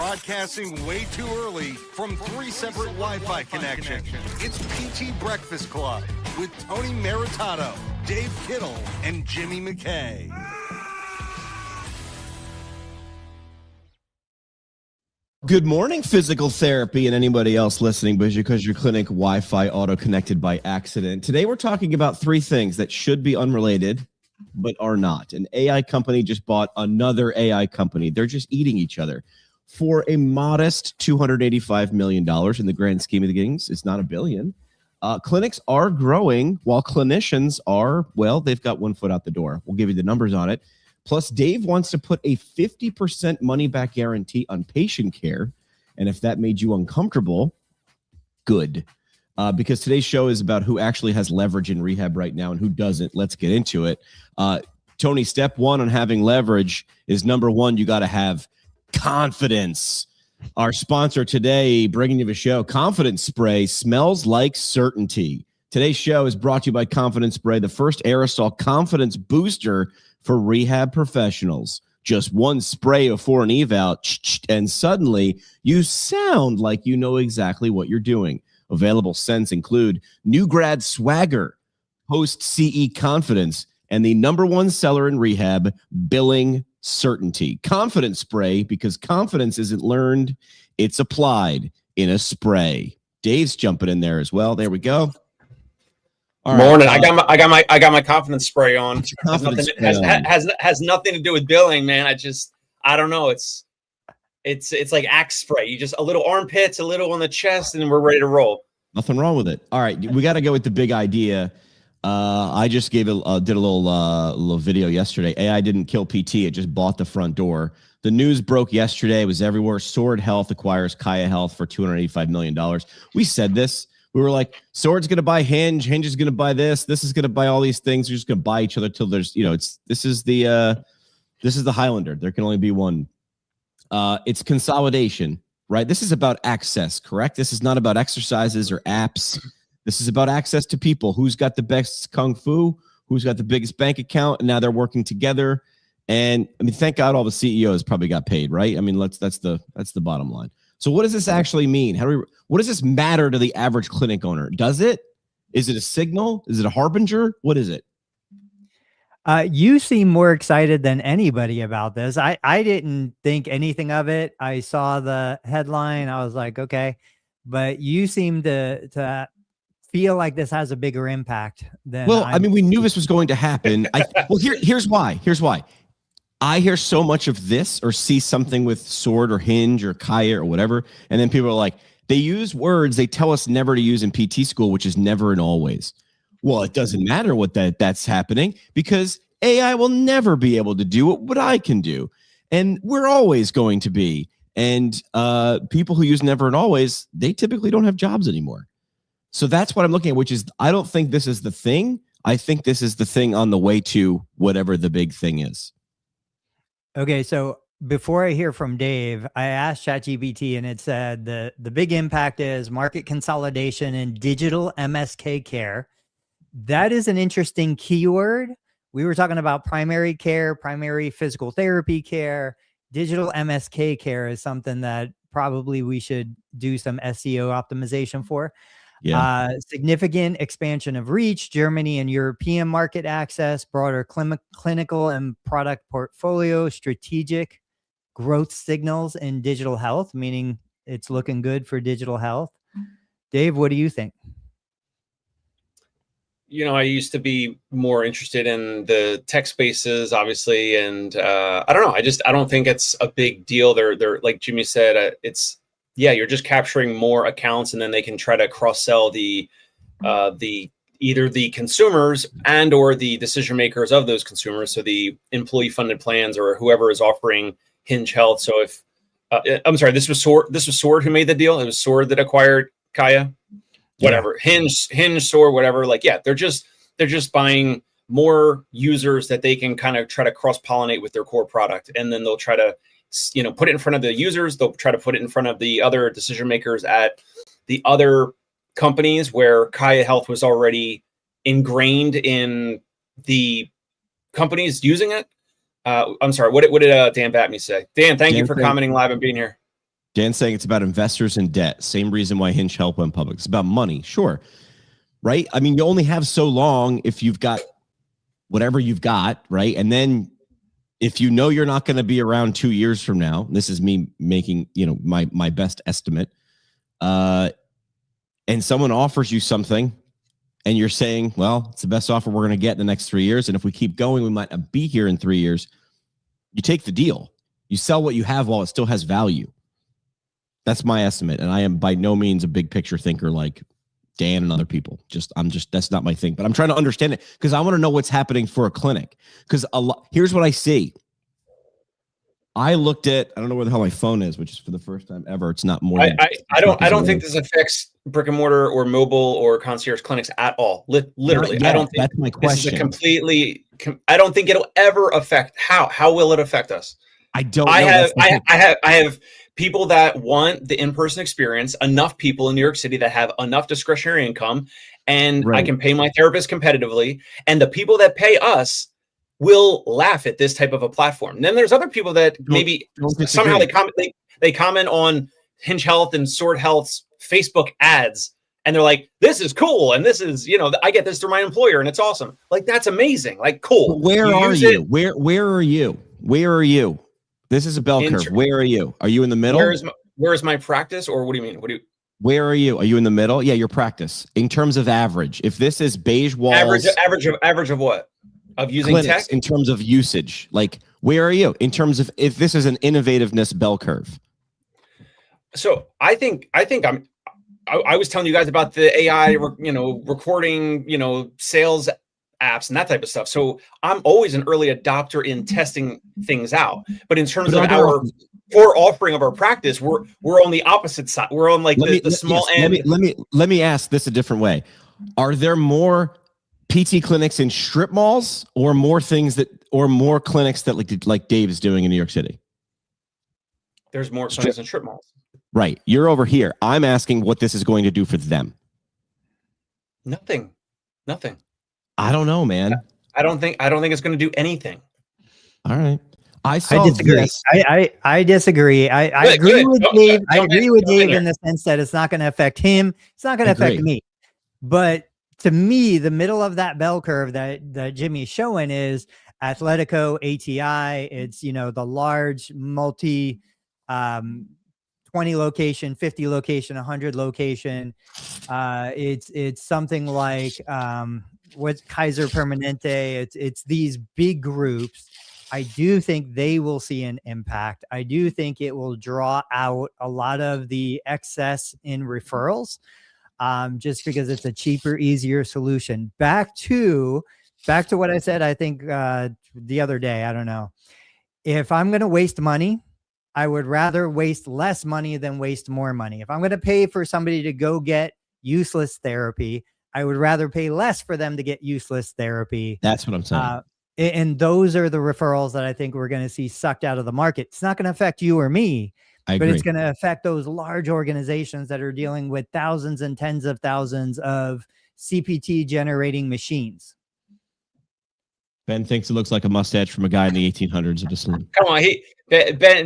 Broadcasting way too early from 3 separate Wi-Fi connections. It's PT Breakfast Club with Tony Maritato, Dave Kittle, and Jimmy McKay. Good morning, physical therapy, and anybody else listening, because your clinic Wi-Fi auto-connected by accident. Today, we're talking about 3 things that should be unrelated, but are not. An AI company just bought another AI company. They're just eating each other for a modest $285 million in the grand scheme of things. It's not $1 billion. Clinics are growing while clinicians are, well, they've got one foot out the door. We'll give you the numbers on it. Plus, Dave wants to put a 50% money-back guarantee on patient care. And if that made you uncomfortable, good. Because today's show is about who actually has leverage in rehab right now and who doesn't. Let's get into it. Tony, step 1 on having leverage is, number 1, you got to have confidence. Our sponsor today, bringing you the show, Confidence Spray smells like certainty. Today's show is brought to you by Confidence Spray, the first aerosol confidence booster for rehab professionals. Just one spray before an eval, and suddenly you sound like you know exactly what you're doing. Available scents include New Grad Swagger, Post CE Confidence, and the #1 seller in rehab, Billing Certainty. Confidence Spray, because confidence isn't learned, it's applied in a spray. Dave's jumping in there as well. There we go. All morning. Right. I got my confidence spray on. Has nothing to do with billing, man. I don't know. It's like Axe spray. You just a little armpits, a little on the chest, and we're ready to roll. Nothing wrong with it. All right, we got to go with the big idea. I just did a little video yesterday. AI didn't kill PT. It just bought the front door. The news broke yesterday. It was everywhere. Sword Health acquires Kaia Health for $285 million. We said this. We were like, Sword's going to buy Hinge. Hinge is going to buy this. This is going to buy all these things. They're just going to buy each other till there's, this is the Highlander. There can only be one. It's consolidation, right? This is about access, correct? This is not about exercises or apps. This is about access to people. Who's got the best kung fu? Who's got the biggest bank account? And now they're working together. And I mean, thank God all the CEOs probably got paid, right? I mean, that's the bottom line. So what does this actually mean? What does this matter to the average clinic owner? Does it? Is it a signal? Is it a harbinger? What is it? You seem more excited than anybody about this. I didn't think anything of it. I saw the headline. I was like, okay, but you seem to feel like this has a bigger impact than. Well, I mean, we knew this was going to happen. Here's why. I hear so much of this or see something with Sword or Hinge or Kaia or whatever, and then people are like, they use words they tell us never to use in PT school, which is never and always. Well, it doesn't matter what that's happening, because AI will never be able to do what I can do, and we're always going to be. And people who use never and always, they typically don't have jobs anymore. So that's what I'm looking at, which is, I don't think this is the thing. I think this is the thing on the way to whatever the big thing is. Okay, so before I hear from Dave, I asked ChatGPT and it said the big impact is market consolidation and digital MSK care. That is an interesting keyword. We were talking about primary care, primary physical therapy care. Digital MSK care is something that probably we should do some SEO optimization for. Yeah. Significant expansion of reach, Germany and European market access, broader clinical and product portfolio, strategic growth signals in digital health, meaning it's looking good for digital health. Dave, what do you think? I used to be more interested in the tech spaces, obviously. And I don't know. I don't think it's a big deal. They're like Jimmy said, you're just capturing more accounts, and then they can try to cross-sell the either the consumers and or the decision makers of those consumers. So the employee funded plans or whoever is offering Hinge Health. So if I'm sorry, this was Sword who made the deal. It was Sword that acquired Kaia. Whatever, yeah. Hinge, Sword, whatever. Like, yeah, they're just buying more users that they can kind of try to cross-pollinate with their core product, and then they'll try to put it in front of the users. They'll try to put it in front of the other decision makers at the other companies where Kaia Health was already ingrained in the companies using it. I'm sorry. What did Dan Batney say? Dan, thank you for commenting live and being here. Dan's saying it's about investors and debt. Same reason why Hinge Health went public. It's about money, sure. Right? I mean, you only have so long if you've got whatever you've got, right? And then if you know you're not going to be around 2 years from now, this is me making, my best estimate, and someone offers you something and you're saying, well, it's the best offer we're going to get in the next 3 years. And if we keep going, we might not be here in 3 years. You take the deal. You sell what you have while it still has value. That's my estimate. And I am by no means a big picture thinker like Dan and other people. That's not my thing. But I'm trying to understand it because I want to know what's happening for a clinic. Because here's what I see. I looked at, I don't know where the hell my phone is, which is for the first time ever. It's not more. I don't think this affects brick and mortar or mobile or concierge clinics at all. Literally, I don't think that's my question. This is I don't think it'll ever affect. How will it affect us? I don't. I have people that want the in-person experience. Enough people in New York City that have enough discretionary income, and I can pay my therapist competitively. And the people that pay us will laugh at this type of a platform. And then there's other people that maybe somehow they comment on Hinge Health and Sword Health's Facebook ads, and they're like, "This is cool," and this is, I get this through my employer, and it's awesome. Like, that's amazing. Like, cool. Where are you? Where are you? Where are you? This is a bell curve. Where are you? Are you in the middle? Where is my practice, or what do you mean? Where are you? Are you in the middle? Yeah, your practice in terms of average. If this is beige walls, average of what? Of using clinics, tech? In terms of usage, like where are you in terms of if this is an innovativeness bell curve? So I think I was telling you guys about the AI, recording, sales apps and that type of stuff. So I'm always an early adopter in testing things out. But in terms of our core offering of our practice, we're on the opposite side. We're on like the small end. Let me ask this a different way. Are there more PT clinics in strip malls or more clinics that like Dave is doing in New York City? There's more clinics in strip malls. Right. You're over here. I'm asking what this is going to do for them. Nothing. I don't know, man. I don't think it's going to do anything. All right. I disagree. I disagree. I agree with Dave. I agree with Dave in the sense that it's not going to affect him. It's not going to affect me. But to me, the middle of that bell curve that Jimmy's showing is Athletico, ATI. It's, the large multi 20 location, 50 location, 100 location. It's something like what's Kaiser Permanente. It's these big groups. I do think they will see an impact. I do think it will draw out a lot of the excess in referrals. Just because it's a cheaper, easier solution. Back to what I said, I think the other day, I don't know. If I'm going to waste money, I would rather waste less money than waste more money. If I'm going to pay for somebody to go get useless therapy, I would rather pay less for them to get useless therapy. That's what I'm saying. And those are the referrals that I think we're going to see sucked out of the market. It's not going to affect you or me. But it's going to affect those large organizations that are dealing with thousands and tens of thousands of CPT generating machines. Ben thinks it looks like a mustache from a guy in the 1800s of the saloon. Come on,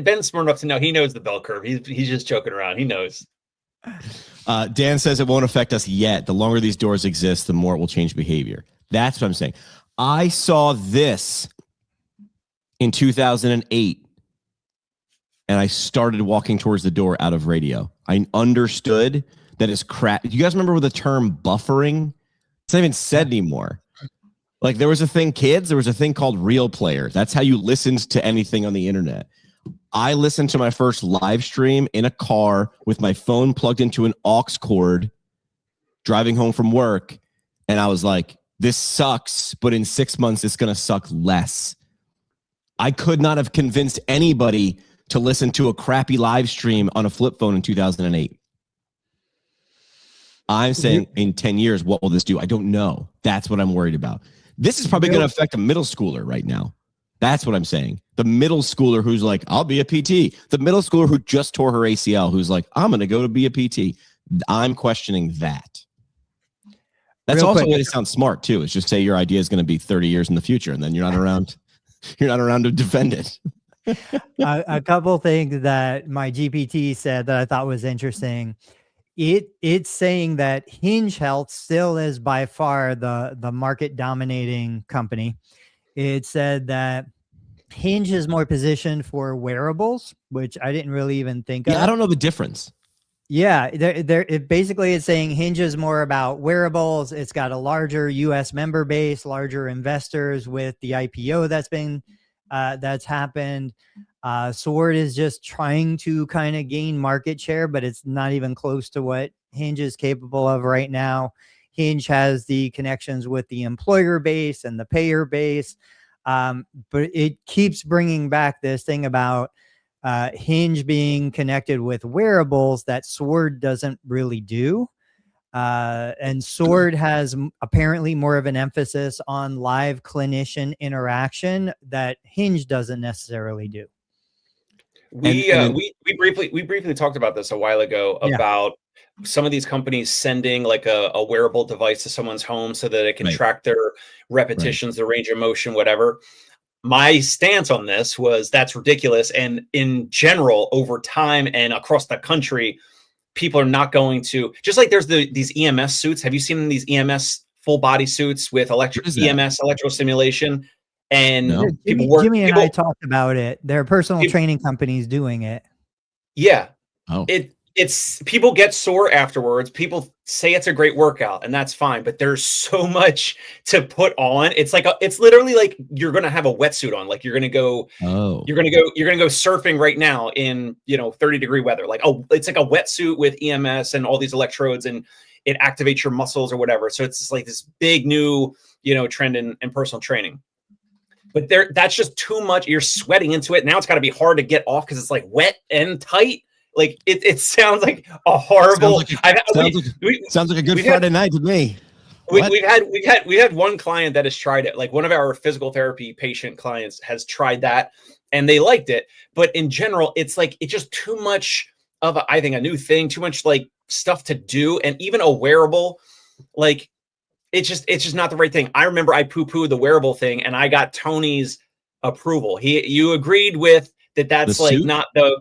Ben's smart enough to know. He knows the bell curve. He's just joking around. He knows. Dan says it won't affect us yet. The longer these doors exist, the more it will change behavior. That's what I'm saying. I saw this in 2008. And I started walking towards the door out of radio. I understood that it's crap. You guys remember the term buffering? It's not even said anymore. Like there was a thing called Real Player. That's how you listened to anything on the internet. I listened to my first live stream in a car with my phone plugged into an aux cord, driving home from work. And I was like, this sucks, but in 6 months, it's going to suck less. I could not have convinced anybody to listen to a crappy live stream on a flip phone in 2008. I'm saying in 10 years, what will this do? I don't know. That's what I'm worried about. This is probably going to affect a middle schooler right now. That's what I'm saying. The middle schooler who's like, I'll be a PT. The middle schooler who just tore her ACL, who's like, I'm going to go to be a PT. I'm questioning that. That's also a way to sound smart too. Is just say your idea is going to be 30 years in the future, and then you're not around. You're not around to defend it. A couple things that my GPT said that I thought was interesting. It's saying that Hinge Health still is by far the market dominating company. It said that Hinge is more positioned for wearables, which I didn't really even think Yeah, of. I don't know the difference. Yeah, it basically is saying Hinge is more about wearables. It's got a larger U.S. member base, larger investors with the IPO that's happened. Sword is just trying to kind of gain market share, but it's not even close to what Hinge is capable of right now. Hinge has the connections with the employer base and the payer base, but it keeps bringing back this thing about Hinge being connected with wearables that Sword doesn't really do. And Sword has apparently more of an emphasis on live clinician interaction that Hinge doesn't necessarily do. We briefly talked about this a while ago about some of these companies sending like a wearable device to someone's home so that it can track their repetitions, their range of motion, whatever. My stance on this was that's ridiculous. And in general, over time and across the country, people are not going to, just like there's these EMS suits. Have you seen these EMS full body suits with EMS electrical stimulation? And Jimmy and I talked about it. There are personal training companies doing it. Yeah. Oh. It's people get sore afterwards. People say it's a great workout, and that's fine. But there's so much to put on. It's literally like you're gonna have a wetsuit on. Like you're gonna go surfing right now in 30-degree weather. Like, oh, it's like a wetsuit with EMS and all these electrodes, and it activates your muscles or whatever. So it's just like this big new trend in personal training. But that's just too much. You're sweating into it. Now it's got to be hard to get off because it's like wet and tight. Like it sounds like a horrible. Sounds like a good Friday night to me. We've had one client that has tried it. Like one of our physical therapy patient clients has tried that, and they liked it. But in general, it's just too much of I think a new thing. Too much like stuff to do, and even a wearable, like it's just not the right thing. I remember I poo-pooed the wearable thing, and I got Tony's approval. You agreed with that. That's like not the.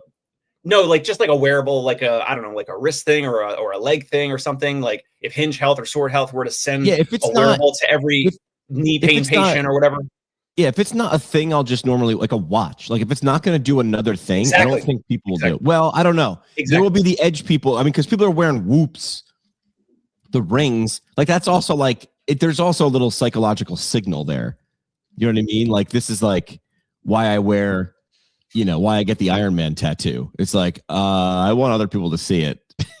No, like just like a wearable, like I don't know, like a wrist thing or a leg thing or something. Like if Hinge Health or Sword Health were to send a wearable to every knee pain patient or whatever. Yeah, if it's not a thing, I'll just normally like a watch. Like if it's not going to do another thing, I don't think people will do it. Well, I don't know. There will be the edge people. I mean, because people are wearing Whoops, the rings. Like that's also like there's also a little psychological signal there. You know what I mean? Like this is like why I wear. Why I get the Iron Man tattoo. It's like, I want other people to see it.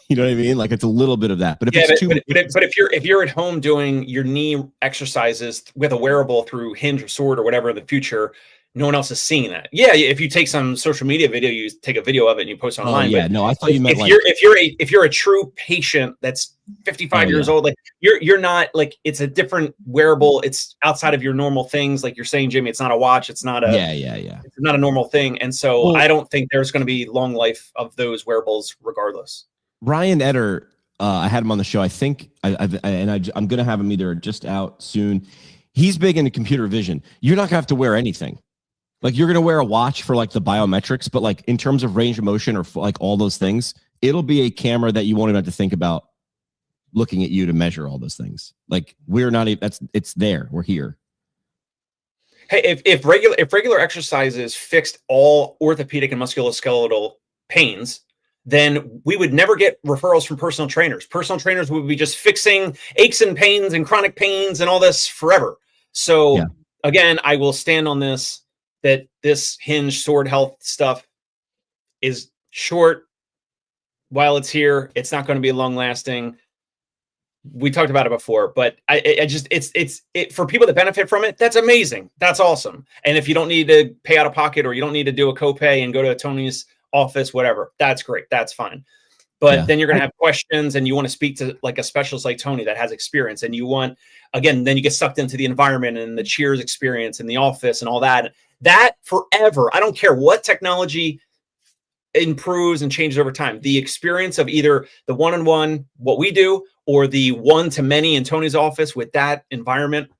You know what I mean? Like it's a little bit of that. But if you're at home doing your knee exercises with a wearable through Hinge or Sword or whatever in the future, no one else is seeing that. Yeah, if you take some social media video, you take a video of it and you post online. Oh, yeah, no, I thought you meant if you're a true patient that's 55 years old, like you're not like it's a different wearable. It's outside of your normal things. Like you're saying, Jimmy, it's not a watch. It's not a It's not a normal thing. And so I don't think there's going to be long life of those wearables regardless. Ryan Etter, I had him on the show. I think I'm going to have him either just out soon. He's big into computer vision. You're not going to have to wear anything. Like you're going to wear a watch for like the biometrics, but like in terms of range of motion or like all those things, it'll be a camera that you won't even have to think about looking at you to measure all those things. Like we're not even, it's there. We're here. Hey, if regular exercises fixed all orthopedic and musculoskeletal pains, then we would never get referrals from personal trainers. Personal trainers would be just fixing aches and pains and chronic pains and all this forever. So again, I will stand on this. That this Hinge Sword Health stuff is short while it's here. It's not going to be long lasting. We talked about it before, but I just it's for people that benefit from it. That's amazing. That's awesome. And if you don't need to pay out of pocket or you don't need to do a copay and go to Tony's office, whatever, that's great. That's fine. But then you're going to have questions and you want to speak to like a specialist like Tony that has experience, and you want, again, then you get sucked into the environment and the Cheers experience in the office and all that. That forever, I don't care what technology improves and changes over time. The experience of either the one-on-one, what we do, or the one-to-many in Tony's office with that environment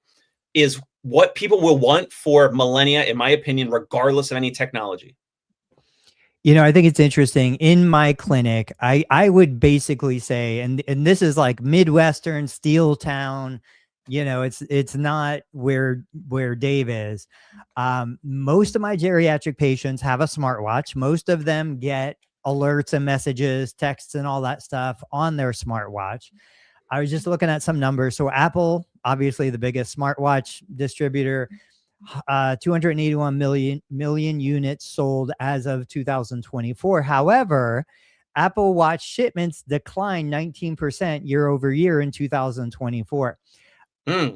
is what people will want for millennia, in my opinion, regardless of any technology. I think it's interesting. In my clinic, I would basically say, and this is like Midwestern steel town, it's not where Dave is. Most of my geriatric patients have a smartwatch. Most of them get alerts and messages, texts, and all that stuff on their smartwatch. I was just looking at some numbers. So Apple, obviously the biggest smartwatch distributor, 281 million units sold as of 2024. However, Apple Watch shipments declined 19% year over year in 2024.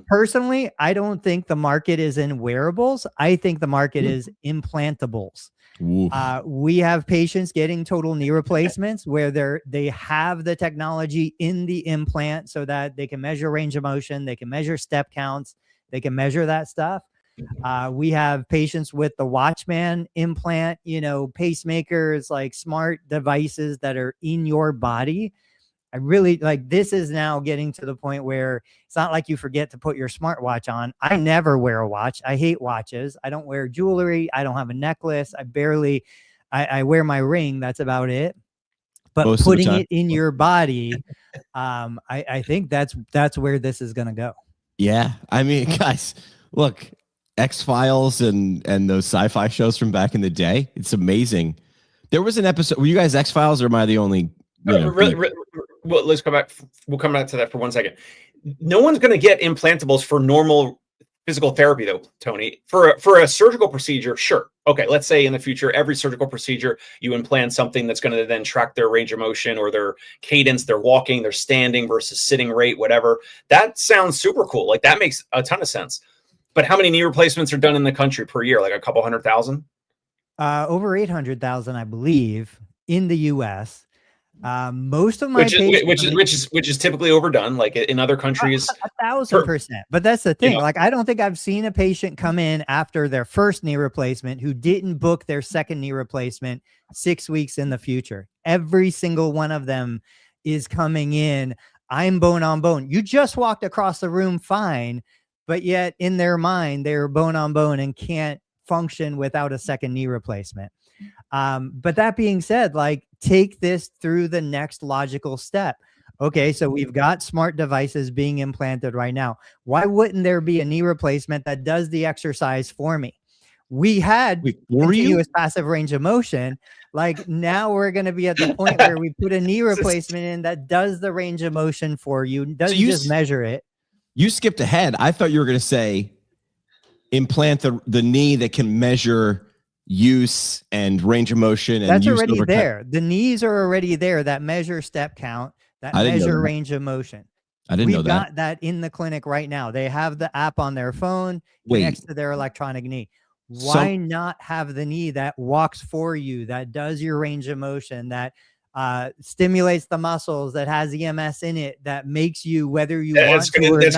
Personally, I don't think the market is in wearables. I think the market is implantables. We have patients getting total knee replacements where they have the technology in the implant so that they can measure range of motion, they can measure step counts, they can measure that stuff. We have patients with the Watchman implant, pacemakers, like smart devices that are in your body. I really like, this is now getting to the point where it's not like you forget to put your smartwatch on. I never wear a watch. I hate watches. I don't wear jewelry. I don't have a necklace. I wear my ring. That's about it. But most putting it in your body, I think that's where this is going to go. Yeah. I mean, guys, look, X-Files and those sci-fi shows from back in the day. It's amazing. There was an episode. Were you guys X-Files, or am I the only? Well, let's come back. We'll come back to that for 1 second. No one's going to get implantables for normal physical therapy, though, Tony. For a surgical procedure, sure. Okay, let's say in the future, every surgical procedure, you implant something that's going to then track their range of motion or their cadence, their walking, their standing versus sitting rate, whatever. That sounds super cool. Like, that makes a ton of sense. But how many knee replacements are done in the country per year? Like a couple 100,000? Over 800,000, I believe, in the U.S. Most of my patients, which is typically overdone, like in other countries. 1,000%. But that's the thing. Like, I don't think I've seen a patient come in after their first knee replacement who didn't book their second knee replacement 6 weeks in the future. Every single one of them is coming in. I'm bone on bone. You just walked across the room fine, but yet in their mind, they're bone on bone and can't function without a second knee replacement. But that being said, like, take this through the next logical step. Okay, so we've got smart devices being implanted right now. Why wouldn't there be a knee replacement that does the exercise for me? We had continuous passive range of motion. Like, now we're going to be at the point where we put a knee replacement in that does the range of motion for you. Doesn't just measure it. You skipped ahead. I thought you were going to say implant the knee that can measure use and range of motion. And that's already there. The knees are already there that measure step count, that measure range of motion. I didn't know that. We've got that in the clinic right now. They have the app on their phone next to their electronic knee. Why not have the knee that walks for you, that does your range of motion, that stimulates the muscles, that has EMS in it, that makes you, whether you want to or not. It's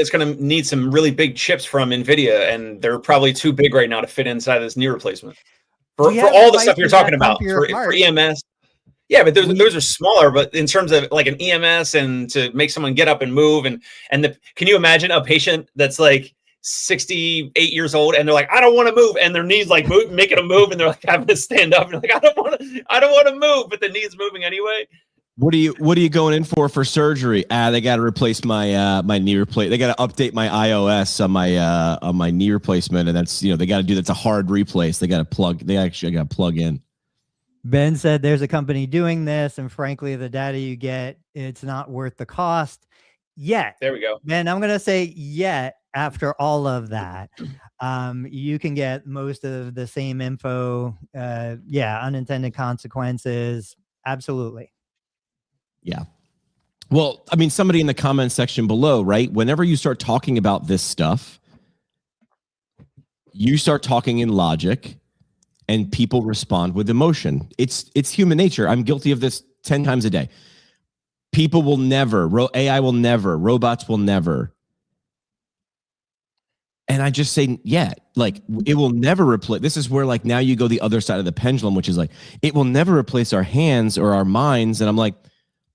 going to need some really big chips from NVIDIA, and they're probably too big right now to fit inside this knee replacement. For all the stuff you're talking about, for EMS. Yeah, but those are smaller. But in terms of like an EMS and to make someone get up and move, can you imagine a patient that's like 68 years old and they're like, I don't want to move, and their knees like making them move, and they're like having to stand up, and they're like, I don't want to move, but the knee's moving anyway. What are you going in for surgery? They got to replace my my knee replace. They got to update my iOS on my knee replacement, and that's they got to do that's a hard replace. They actually got to plug in. Ben said there's a company doing this, and frankly, the data you get, it's not worth the cost yet. There we go. Ben, I'm gonna say yet. After all of that, you can get most of the same info. Unintended consequences. Absolutely. Yeah. Well, I mean, somebody in the comments section below, right? Whenever you start talking about this stuff, you start talking in logic and people respond with emotion. It's human nature. I'm guilty of this 10 times a day. People will never, AI will never, robots will never. And I just say, like, it will never replace. This is where, like, now you go the other side of the pendulum, which is like, it will never replace our hands or our minds. And I'm like,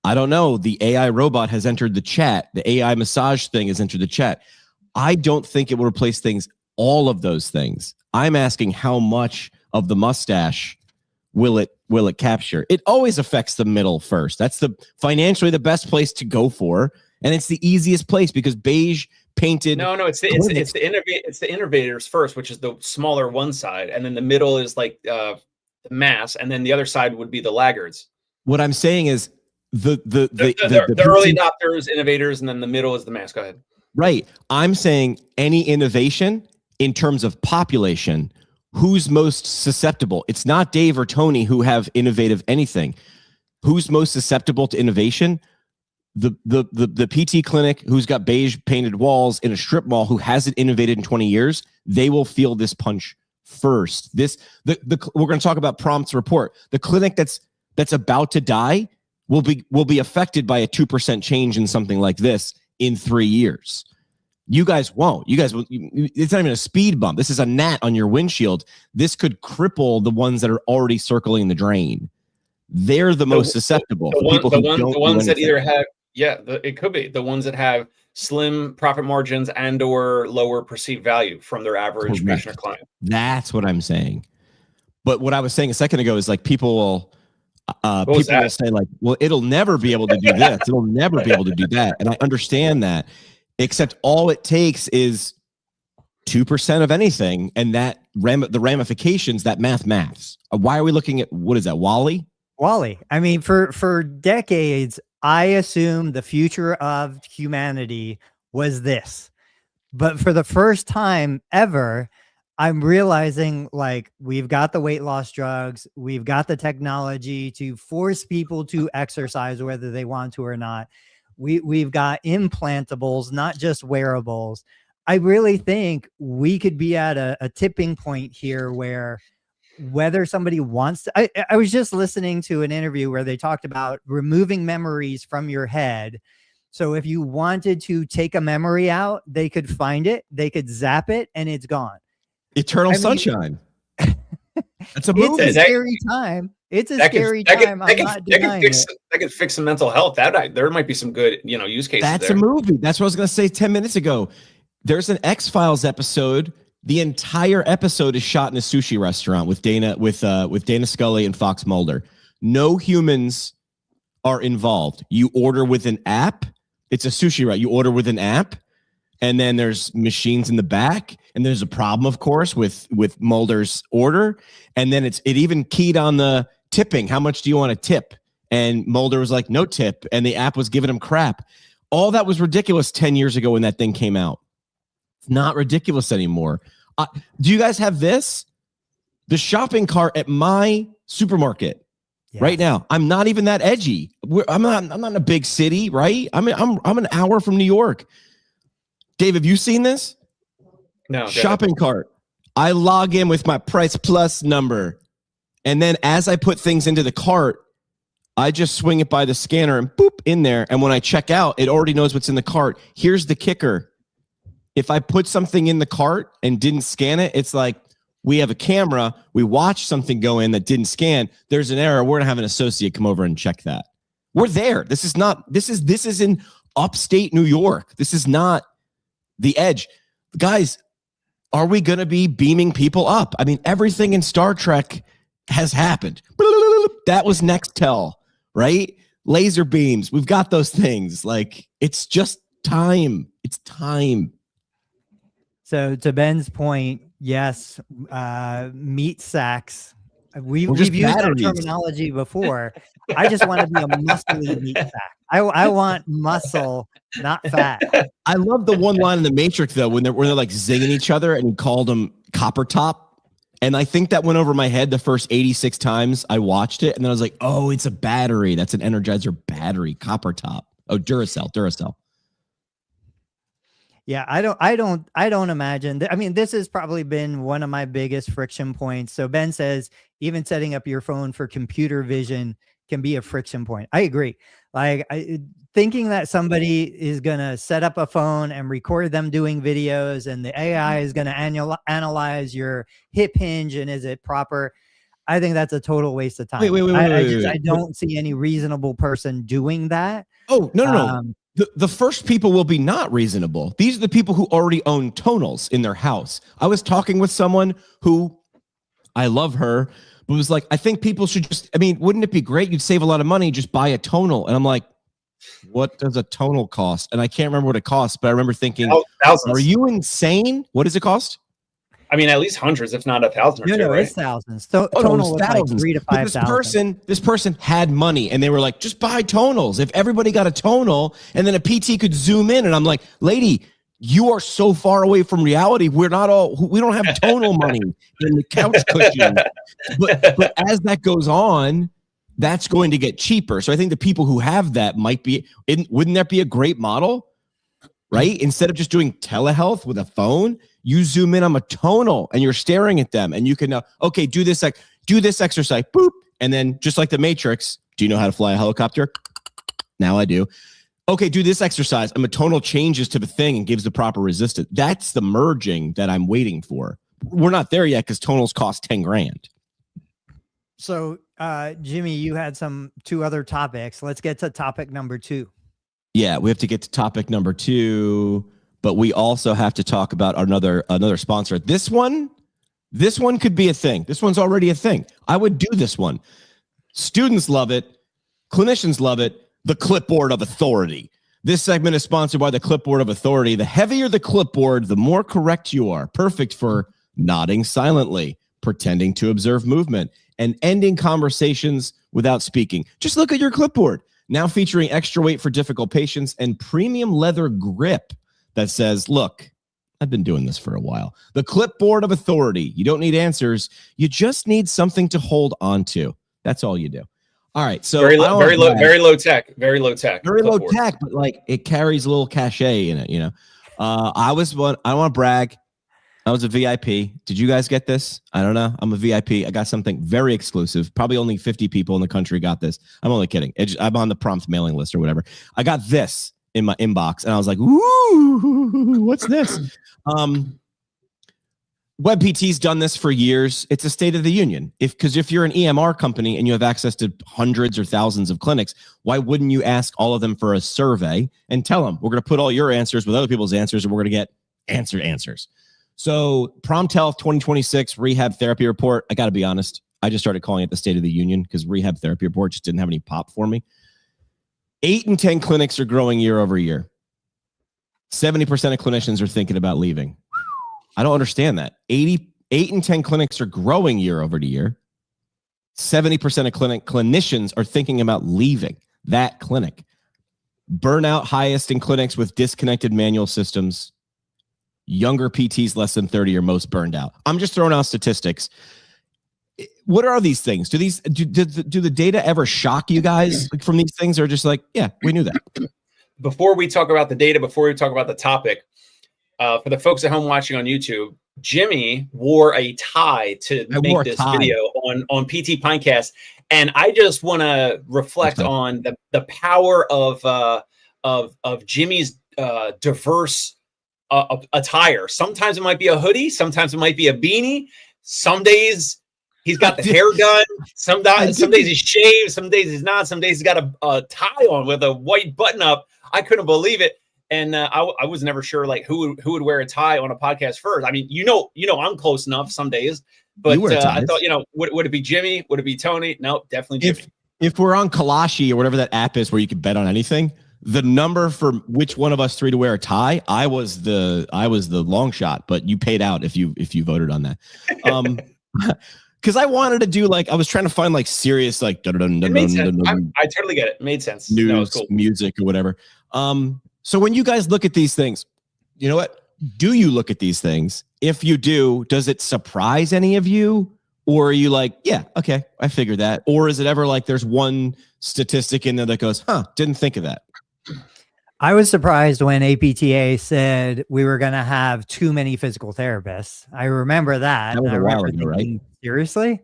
I don't know. The AI robot has entered the chat. The AI massage thing has entered the chat. I don't think it will replace things, all of those things. I'm asking how much of the mustache will it capture? It always affects the middle first. That's the financially the best place to go for, and it's the easiest place because beige painted. No, it's the innovators first, which is the smaller one side, and then the middle is like the mass, and then the other side would be the laggards. What I'm saying is the early adopters, innovators, and then the middle is the mass. Go ahead. Right. I'm saying any innovation in terms of population, who's most susceptible? It's not Dave or Tony who have innovative anything. Who's most susceptible to innovation? The PT clinic who's got beige painted walls in a strip mall who hasn't innovated in 20 years, they will feel this punch first. We're going to talk about prompts report. The clinic that's about to die will be affected by a 2% change in something like this in 3 years. You guys won't. You guys will. It's not even a speed bump. This is a gnat on your windshield. This could cripple the ones that are already circling the drain. They're the most susceptible. The ones that either have, it could be the ones that have slim profit margins and or lower perceived value from their average patient or client. That's what I'm saying. But what I was saying a second ago is like people will say like, well, it'll never be able to do this. It'll never be able to do that. And I understand that, except all it takes is 2% of anything. And that the ramifications, that maths. Why are we looking at, what is that? Wally. I mean, for decades, I assumed the future of humanity was this, but for the first time ever, I'm realizing like we've got the weight loss drugs, we've got the technology to force people to exercise whether they want to or not. We've got implantables, not just wearables. I really think we could be at a tipping point here where whether somebody wants to, I was just listening to an interview where they talked about removing memories from your head. So if you wanted to take a memory out, they could find it, they could zap it, and it's gone. Eternal Sunshine. That's a movie. It's a scary time. It's a scary time. That could fix some mental health. There might be some good, use cases. That's a movie. That's what I was going to say 10 minutes ago. There's an X-Files episode. The entire episode is shot in a sushi restaurant with Dana Scully and Fox Mulder. No humans are involved. You order with an app. It's a sushi, right? You order with an app, and then there's machines in the back, and there's a problem, of course, with Mulder's order, and then it even keyed on the tipping. How much do you want to tip? And Mulder was like, no tip, and the app was giving him crap. All that was ridiculous 10 years ago when that thing came out. It's not ridiculous anymore. Do you guys have this? The shopping cart at my supermarket right now. I'm not even that edgy. I'm not in a big city, right? I'm an hour from New York. Dave, have you seen this? No. Shopping cart. I log in with my Price Plus number, and then as I put things into the cart, I just swing it by the scanner and boop in there. And when I check out, it already knows what's in the cart. Here's the kicker. If I put something in the cart and didn't scan it, it's like we have a camera. We watch something go in that didn't scan. There's an error. We're going to have an associate come over and check that. We're there. This is in upstate New York. This is not the edge. Guys, are we going to be beaming people up? I mean, everything in Star Trek has happened. That was Nextel, right? Laser beams. We've got those things. Like, it's just time. It's time. So to Ben's point, yes, meat sacks. We've used that terminology before. I just want to be a muscly meat sack. I want muscle, not fat. I love the one line in the Matrix though, when they're like zinging each other, and he called them copper top. And I think that went over my head the first 86 times I watched it, and then I was like, oh, it's a battery. That's an Energizer battery, copper top. Oh, Duracell. Yeah, I don't imagine. I mean, this has probably been one of my biggest friction points. So Ben says even setting up your phone for computer vision can be a friction point. I agree. Like thinking that somebody is going to set up a phone and record them doing videos, and the AI is going to analyze your hip hinge and is it proper? I think that's a total waste of time. Wait. I don't see any reasonable person doing that. Oh, no. The first people will be not reasonable. These are the people who already own tonals in their house. I was talking with someone who, I love her, but was like, I think people should just, I mean, wouldn't it be great? You'd save a lot of money, just buy a tonal. And I'm like, what does a tonal cost? And I can't remember what it costs, but I remember thinking, thousands. Are you insane? What does it cost? I mean, at least hundreds, if not 1,000 or two, No, right? it's thousands. Tonal was like 3,000 to 5,000. This person had money, and they were like, just buy tonals. If everybody got a tonal, and then a PT could zoom in, and I'm like, lady, you are so far away from reality. We don't have tonal money in the couch cushion. But as that goes on, that's going to get cheaper. So I think the people who have that wouldn't that be a great model, right? Instead of just doing telehealth with a phone, you zoom in on a tonal and you're staring at them, and you can okay, do this exercise, boop, and then just like the Matrix, do you know how to fly a helicopter? Now I do. Okay, do this exercise, and the tonal changes to the thing and gives the proper resistance. That's the merging that I'm waiting for. We're not there yet because tonals cost 10 grand. So, Jimmy, you had two other topics. Let's get to topic number 2. Yeah, we have to get to topic number 2, but we also have to talk about another sponsor. This one could be a thing. This one's already a thing. I would do this one. Students love it. Clinicians love it. The clipboard of authority. This segment is sponsored by the clipboard of authority. The heavier the clipboard, the more correct you are. Perfect for nodding silently, pretending to observe movement, and ending conversations without speaking. Just look at your clipboard. Now featuring extra weight for difficult patients and premium leather grip that says, look, I've been doing this for a while. The clipboard of authority. You don't need answers. You just need something to hold on to. That's all you do. All right. So very low tech, but like it carries a little cachet in it, you know. I don't want to brag. I was a VIP. Did you guys get this? I don't know. I'm a VIP. I got something very exclusive. Probably only 50 people in the country got this. I'm only kidding. I'm on the prompt mailing list or whatever. I got this in my inbox, and I was like, "Ooh, what's this?" WebPT's done this for years. It's a state of the union. Because if you're an EMR company and you have access to hundreds or thousands of clinics, why wouldn't you ask all of them for a survey and tell them, we're going to put all your answers with other people's answers, and we're going to get answers. So Prompt Health 2026 Rehab Therapy Report. I got to be honest. I just started calling it the State of the Union because Rehab Therapy Report just didn't have any pop for me. 8 in 10 clinics are growing year over year. 70% of clinicians are thinking about leaving. I don't understand that. 8 in 10 clinics are growing year over year. 70% of clinicians are thinking about leaving that clinic. Burnout highest in clinics with disconnected manual systems. Younger PTs less than 30 are most burned out. I'm just throwing out statistics. What are these things? Do the data ever shock you guys from these things, or just like, yeah, we knew that? Before we talk about the data, before we talk about the topic, for the folks at home watching on YouTube, Jimmy wore a tie to make this video on PT Pinecast, and I just want to reflect on the power of Jimmy's diverse attire. Sometimes it might be a hoodie, sometimes it might be a beanie. Some days he's got the hair done. Some days he's shaved. Some days he's not. Some days he's got a tie on with a white button up. I couldn't believe it. And I was never sure like who would wear a tie on a podcast first. I mean, you know, I'm close enough some days, but I thought, would it be Jimmy? Would it be Tony? No, definitely Jimmy. If we're on Kalashi or whatever that app is where you can bet on anything, the number for which one of us three to wear a tie, I was the long shot, but you paid out if you voted on that. Because I wanted to do I was trying to find serious it made sense. I totally get it. It made sense. News, cool. Music, or whatever. So when you guys look at these things, you know what? Do you look at these things? If you do, does it surprise any of you? Or are you like, yeah, okay, I figured that? Or is it ever there's one statistic in there that goes, didn't think of that? I was surprised when APTA said we were going to have too many physical therapists. I remember that. That was a while ago, right? Seriously?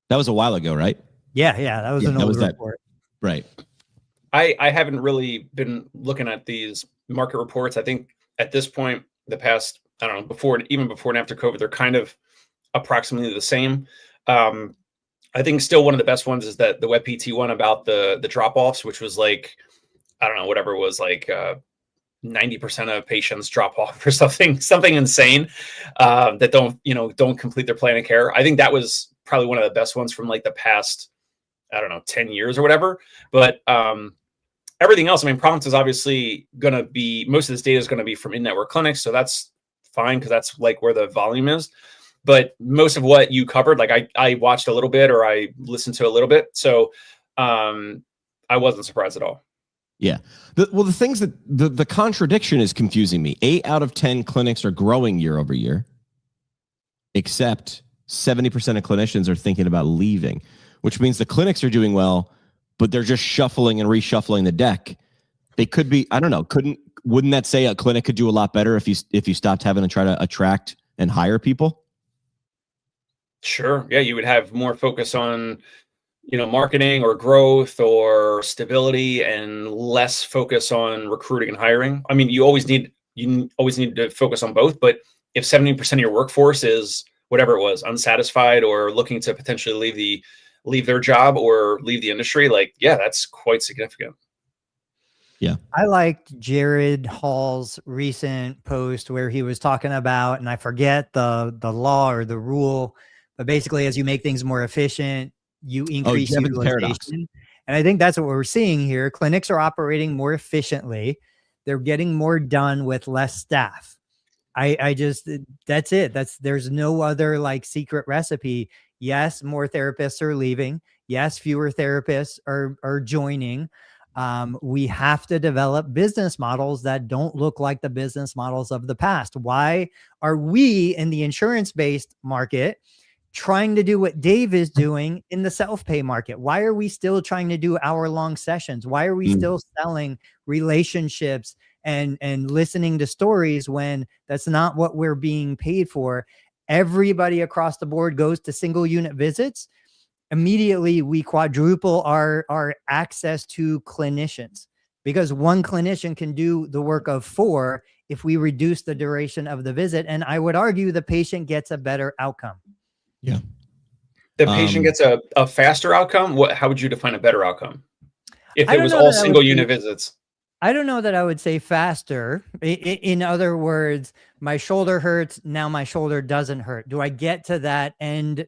That was a while ago, right? Yeah. That was an old report. Right. I haven't really been looking at these market reports. I think at this point, the past, I don't know, before and after COVID, they're kind of approximately the same. I think still one of the best ones is that the WebPT one about the drop-offs, which was I don't know, whatever it was, like 90% of patients drop off or something insane, that don't complete their plan of care. I think that was probably one of the best ones from like the past, I don't know, 10 years or whatever. But everything else, I mean, Providence is obviously going to be, most of this data is going to be from in-network clinics. So that's fine, because that's like where the volume is. But most of what you covered, like I watched a little bit, or I listened to a little bit. So I wasn't surprised at all. Yeah. The things that the contradiction is confusing me. 8 out of 10 clinics are growing year over year, except 70% of clinicians are thinking about leaving, which means the clinics are doing well, but they're just shuffling and reshuffling the deck. They could be, I don't know, wouldn't that say a clinic could do a lot better if you stopped having to try to attract and hire people? Sure. Yeah, you would have more focus on, marketing or growth or stability, and less focus on recruiting and hiring. I mean, you always need to focus on both, but if 70% of your workforce is whatever it was, unsatisfied or looking to potentially leave their job or leave the industry, like, yeah, that's quite significant. Yeah. I liked Jared Hall's recent post where he was talking about, and I forget the law or the rule, but basically as you make things more efficient, you increase utilization. And I think that's what we're seeing here. Clinics are operating more efficiently. They're getting more done with less staff. That's it. There's no other like secret recipe. Yes, more therapists are leaving. Yes, fewer therapists are joining. We have to develop business models that don't look like the business models of the past. Why are we in the insurance-based market trying to do what Dave is doing in the self-pay market? Why are we still trying to do hour-long sessions? Why are we still selling relationships and listening to stories when that's not what we're being paid for? Everybody across the board goes to single unit visits. Immediately we quadruple our access to clinicians, because one clinician can do the work of 4 if we reduce the duration of the visit. And I would argue the patient gets a better outcome. Yeah. The patient gets a faster outcome. How would you define a better outcome? If it was all single unit visits? I don't know that I would say faster. In other words, my shoulder hurts. Now my shoulder doesn't hurt. Do I get to that end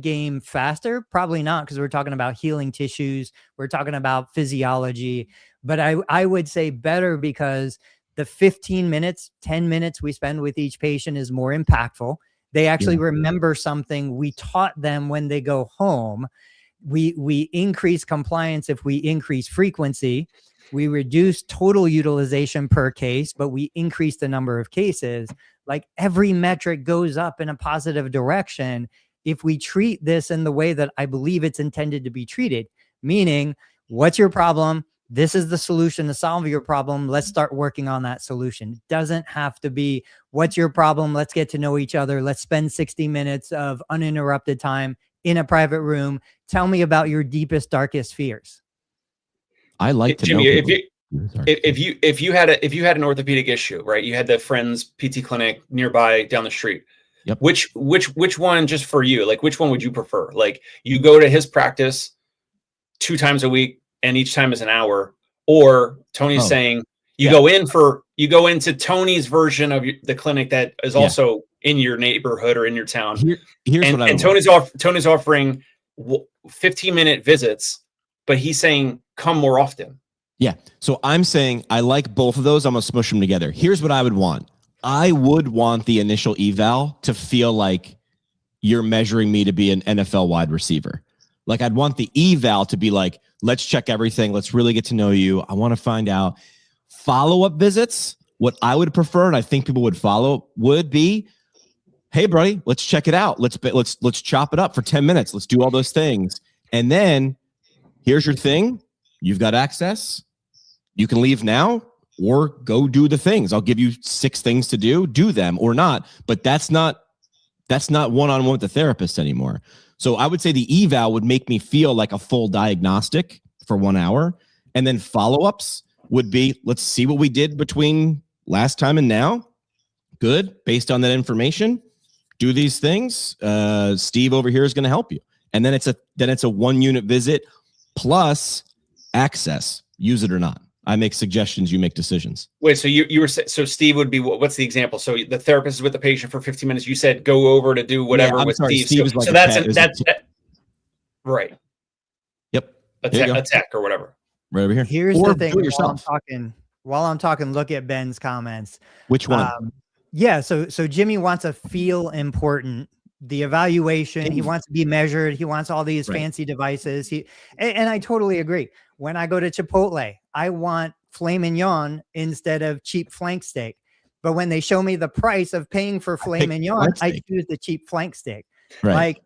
game faster? Probably not, because we're talking about healing tissues. We're talking about physiology. But I would say better, because the 15 minutes, 10 minutes we spend with each patient is more impactful. They actually remember something we taught them when they go home. We increase compliance if we increase frequency. We reduce total utilization per case, but we increase the number of cases. Like, every metric goes up in a positive direction if we treat this in the way that I believe it's intended to be treated. Meaning, what's your problem? This is the solution to solve your problem. Let's start working on that solution. It doesn't have to be, what's your problem? Let's get to know each other. Let's spend 60 minutes of uninterrupted time in a private room. Tell me about your deepest, darkest fears. I like to Jimmy, know if you had an orthopedic issue, right? You had the friend's PT clinic nearby down the street. Yep. Which one, just for you, like, which one would you prefer? Like, you go to his practice 2 times a week, and each time is an hour, or Tony's saying you go into Tony's version of the clinic that is also in your neighborhood or in your town. And Tony's offering 15-minute visits, but he's saying come more often. Yeah. So I'm saying I like both of those. I'm going to smush them together. Here's what I would want. I would want the initial eval to feel like you're measuring me to be an NFL wide receiver. Like, I'd want the eval to be like, let's check everything. Let's really get to know you. I want to find out. Follow-up visits, what I would prefer, and I think people would follow, would be, hey, buddy, let's check it out. Let's chop it up for 10 minutes. Let's do all those things. And then here's your thing. You've got access. You can leave now or go do the things. I'll give you 6 things to do them or not. But that's not one-on-one with the therapist anymore. So I would say the eval would make me feel like a full diagnostic for 1 hour. And then follow-ups would be, let's see what we did between last time and now. Good. Based on that information, do these things. Steve over here is going to help you. And then it's a 1-unit visit plus access, use it or not. I make suggestions, you make decisions. Wait, so you were so Steve would be what's the example? So the therapist is with the patient for 15 minutes. You said go over to do whatever I'm with sorry, Steve. is like So a that's tech- is a that's tech- right. Yep. A There you go. tech or whatever. Right over here. Here's Or the thing. do it yourself. While I'm talking, look at Ben's comments. Which one? Yeah. So Jimmy wants to feel important. The evaluation, he wants to be measured. He wants all these fancy devices. And I totally agree. When I go to Chipotle, I want filet mignon instead of cheap flank steak. But when they show me the price of paying for filet mignon, I choose the cheap flank steak. Right. Like,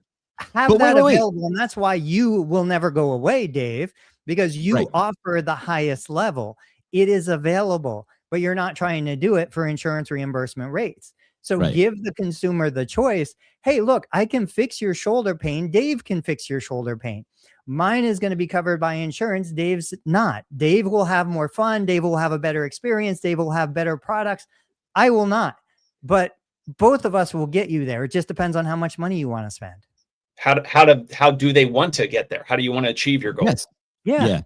have that available. And that's why you will never go away, Dave, because you offer the highest level. It is available, but you're not trying to do it for insurance reimbursement rates. So give the consumer the choice. Hey, look, I can fix your shoulder pain. Dave can fix your shoulder pain. Mine is going to be covered by insurance. Dave's not. Dave will have more fun. Dave will have a better experience. Dave will have better products. I will not. But both of us will get you there. It just depends on how much money you want to spend. How do they want to get there? How do you want to achieve your goal? Yes.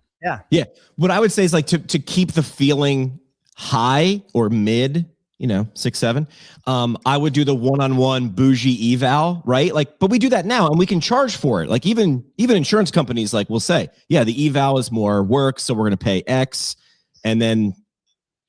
Yeah. What I would say is like to keep the feeling high or mid, 6, 7. I would do the one-on-one bougie eval, right? Like, but we do that now and we can charge for it. Like even insurance companies will say, yeah, the eval is more work. So we're going to pay X, and then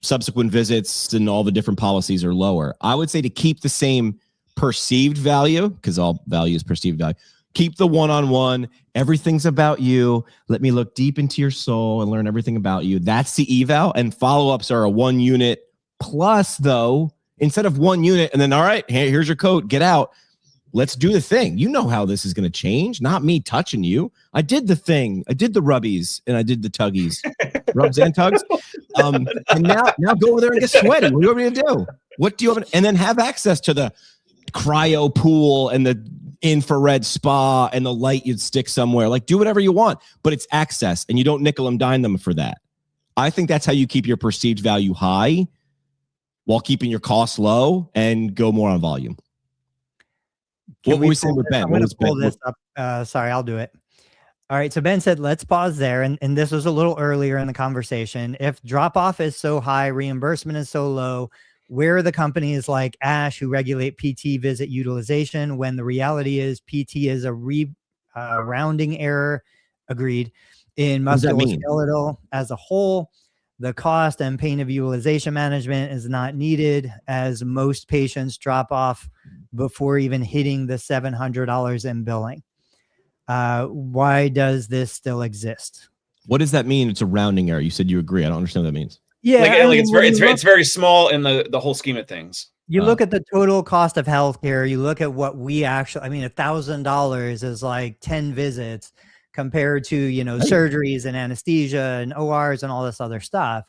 subsequent visits and all the different policies are lower. I would say to keep the same perceived value, because all value is perceived value. Keep the one-on-one. Everything's about you. Let me look deep into your soul and learn everything about you. That's the eval. And follow-ups are a 1 unit plus, though. Instead of 1 unit and then, all right, here's your coat, get out. Let's do the thing. You know how this is going to change. Not me touching you. I did the thing. I did the rubbies and I did the tuggies. Rubs and tugs. And now go over there and get sweaty. What do you want me to do? What do you have? And then have access to the cryo pool and the infrared spa and the light you'd stick somewhere. Like, do whatever you want, but it's access and you don't nickel and dime them for that. I think that's how you keep your perceived value high while keeping your costs low and go more on volume. What were we saying with Ben? I'm going to pull this up. Sorry, I'll do it. All right. So Ben said, let's pause there. And this was a little earlier in the conversation. If drop-off is so high, reimbursement is so low, where are the companies like ASH who regulate PT visit utilization when the reality is PT is a rounding error? Agreed. In musculoskeletal as a whole, the cost and pain of utilization management is not needed, as most patients drop off before even hitting the $700 in billing. Why does this still exist? What does that mean? It's a rounding error. You said you agree. I don't understand what that means. Yeah, it's very small in the whole scheme of things. You look at the total cost of healthcare. You look at what we actually. $1,000 is like 10 visits compared to surgeries and anesthesia and ORs and all this other stuff.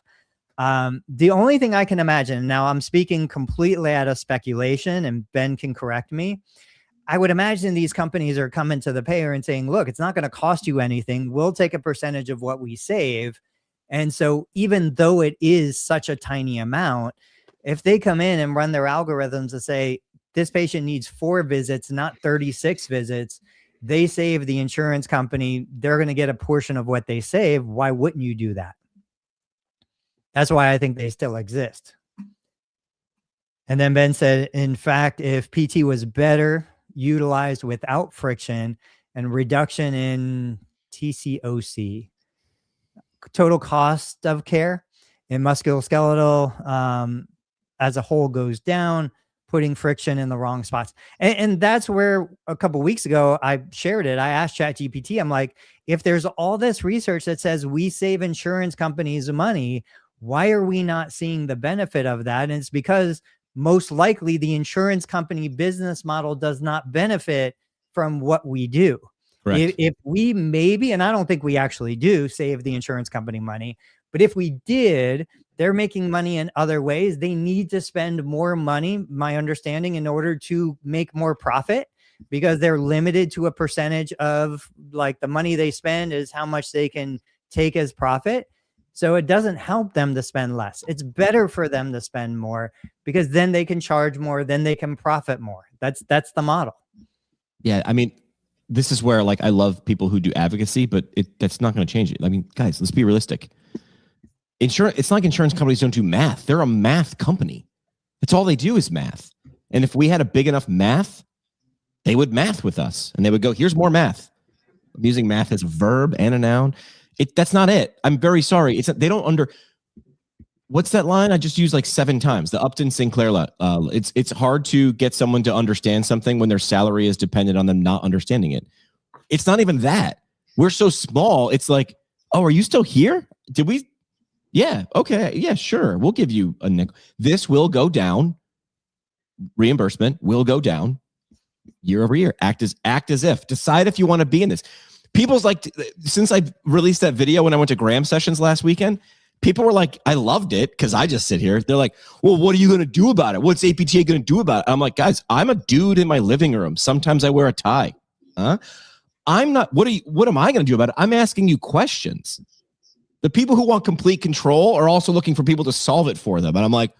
The only thing I can imagine, now I'm speaking completely out of speculation, and Ben can correct me. I would imagine these companies are coming to the payer and saying, look, it's not going to cost you anything. We'll take a percentage of what we save. And so even though it is such a tiny amount, if they come in and run their algorithms to say this patient needs 4 visits, not 36 visits, they save the insurance company. They're going to get a portion of what they save. Why wouldn't you do that? That's why I think they still exist. And then Ben said, in fact, if PT was better utilized without friction and reduction in TCOC, total cost of care in musculoskeletal as a whole goes down, putting friction in the wrong spots. And that's where a couple of weeks ago I shared it. I asked ChatGPT, I'm like, if there's all this research that says we save insurance companies money, why are we not seeing the benefit of that? And it's because most likely the insurance company business model does not benefit from what we do. If we maybe, and I don't think we actually do save the insurance company money, but if we did, they're making money in other ways. They need to spend more money, my understanding, in order to make more profit, because they're limited to a percentage of the money they spend is how much they can take as profit. So it doesn't help them to spend less. It's better for them to spend more, because then they can charge more, then they can profit more. That's the model. Yeah. This is where I love people who do advocacy, but that's not going to change it. Guys, let's be realistic. Insurance. It's not like insurance companies don't do math. They're a math company. That's all they do is math. And if we had a big enough math, they would math with us and they would go, here's more math. I'm using math as a verb and a noun. That's not it. I'm very sorry. They don't what's that line? I just used like 7 times. The Upton Sinclair. It's hard to get someone to understand something when their salary is dependent on them not understanding it. It's not even that. We're so small. It's like, oh, are you still here? Did we? Yeah. Okay. Yeah, sure. We'll give you a nickel. This will go down. Reimbursement will go down year over year. Act as if. Decide if you want to be in this. People's like, since I released that video when I went to Graham sessions last weekend, people were like, I loved it because I just sit here. They're like, well, what are you going to do about it? What's APTA going to do about it? I'm like, guys, I'm a dude in my living room. Sometimes I wear a tie. I'm not. What am I going to do about it? I'm asking you questions. The people who want complete control are also looking for people to solve it for them. And I'm like,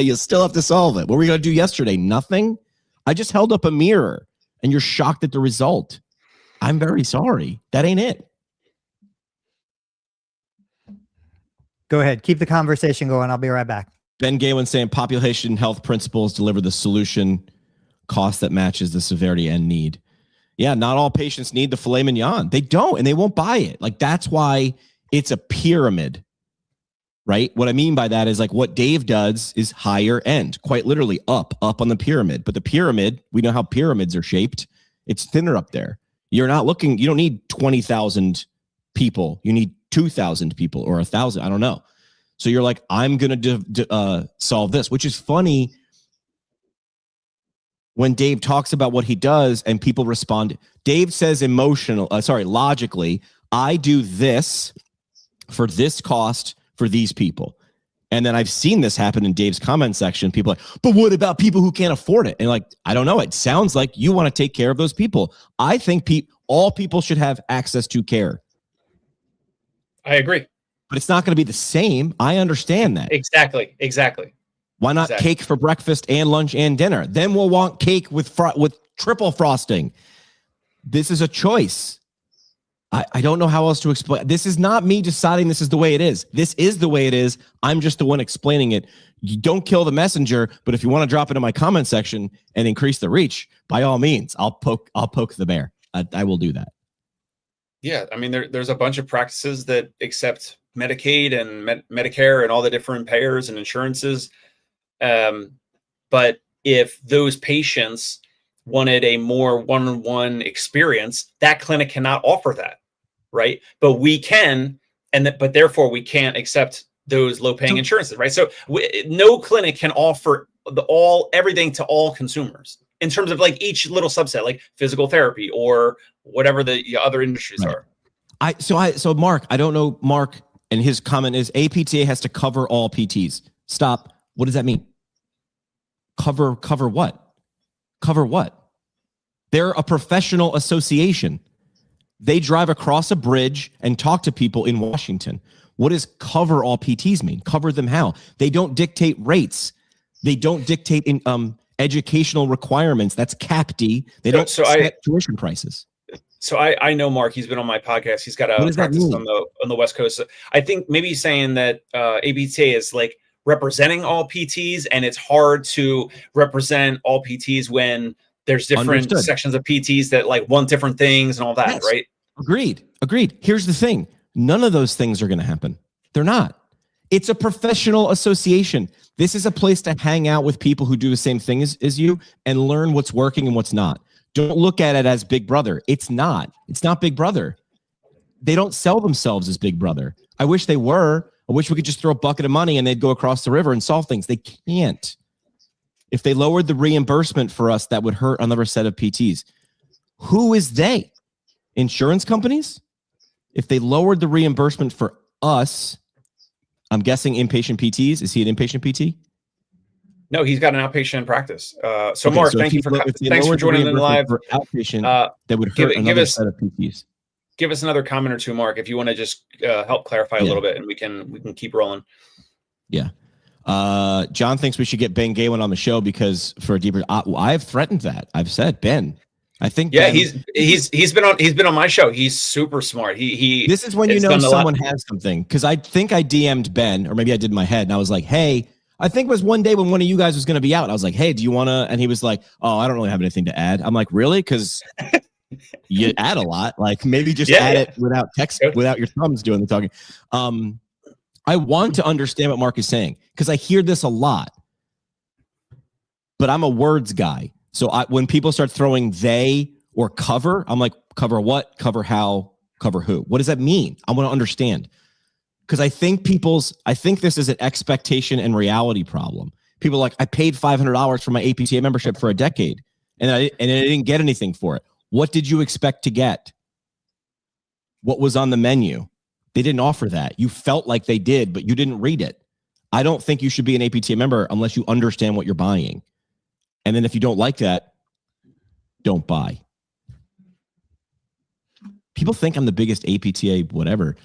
you still have to solve it. What were we going to do yesterday? Nothing. I just held up a mirror and you're shocked at the result. I'm very sorry. That ain't it. Go ahead. Keep the conversation going. I'll be right back. Ben Gaywin saying population health principles deliver the solution cost that matches the severity and need. Yeah, not all patients need the filet mignon. They don't, and they won't buy it. Like, that's why it's a pyramid, right? What I mean by that is like what Dave does is higher end, quite literally up on the pyramid. But the pyramid, we know how pyramids are shaped. It's thinner up there. You don't need 20,000 people. You need 2,000 people or 1,000. I don't know. So you're like, I'm going to solve this, which is funny when Dave talks about what he does and people respond. Dave says logically, I do this for this cost for these people. And then I've seen this happen in Dave's comment section. People are like, but what about people who can't afford it? And like, I don't know. It sounds like you want to take care of those people. I think all people should have access to care. I agree. But it's not going to be the same. I understand that. Exactly. Why not cake for breakfast and lunch and dinner? Then we'll want cake with triple frosting. This is a choice. I don't know how else to explain. This is not me deciding this is the way it is. This is the way it is. I'm just the one explaining it. You don't kill the messenger, but if you want to drop it in my comment section and increase the reach, by all means, I'll poke the bear. I will do that. Yeah, I mean, there's a bunch of practices that accept Medicaid and Medicare and all the different payers and insurances. But if those patients wanted a more one-on-one experience, that clinic cannot offer that, right? But we can, but therefore we can't accept those low-paying insurances, right? So no clinic can offer everything to all consumers in terms of like each little subset, like physical therapy or whatever the other industries are. So Mark, I don't know, Mark, and his comment is APTA has to cover all PTs. Stop. What does that mean? Cover what? Cover what? They're a professional association. They drive across a bridge and talk to people in Washington. What does cover all PTs mean? Cover them how? They don't dictate rates. They don't dictate educational requirements. That's CAPD. They don't set tuition prices. So I know Mark. He's been on my podcast. He's got a practice on the West Coast. I think maybe he's saying that APTA is like representing all PTs, and it's hard to represent all PTs when there's different sections of PTs that like want different things and all that, yes. Right? Agreed. Here's the thing. None of those things are going to happen. They're not. It's a professional association. This is a place to hang out with people who do the same thing as you and learn what's working and what's not. Don't look at it as Big Brother. It's not. It's not Big Brother. They don't sell themselves as Big Brother. I wish they were. I wish we could just throw a bucket of money and they'd go across the river and solve things. They can't. If they lowered the reimbursement for us, that would hurt another set of PTs. Who is they? Insurance companies? If they lowered the reimbursement for us, I'm guessing inpatient PTs. Is he an inpatient PT? No, he's got an outpatient practice. So Mark, thanks for joining in live. For outpatient, that would hurt another set of PTs. Give us another comment or two, Mark, if you want to just help clarify a little bit, and we can keep rolling. Yeah. John thinks we should get Ben Gaywin on the show because for a deeper. I've threatened that. I've said, Ben, I think Yeah, Ben, he's been on my show. He's super smart. this is when you know someone has something, because I think I DM'd Ben, or maybe I did in my head, and I was like, hey, I think it was one day when one of you guys was going to be out. I was like, hey, do you want to? And he was like, oh, I don't really have anything to add. I'm like, really? Because you add a lot. Like, maybe just add it without text, without your thumbs doing the talking. I want to understand what Mark is saying, because I hear this a lot, but I'm a words guy. So when people start throwing they or cover, I'm like, cover what? Cover how? Cover who? What does that mean? I want to understand. Because I think this is an expectation and reality problem. People are like, I paid $500 for my APTA membership for a decade, and I didn't get anything for it. What did you expect to get? What was on the menu? They didn't offer that. You felt like they did, but you didn't read it. I don't think you should be an APTA member unless you understand what you're buying. And then if you don't like that, don't buy. People think I'm the biggest APTA whatever.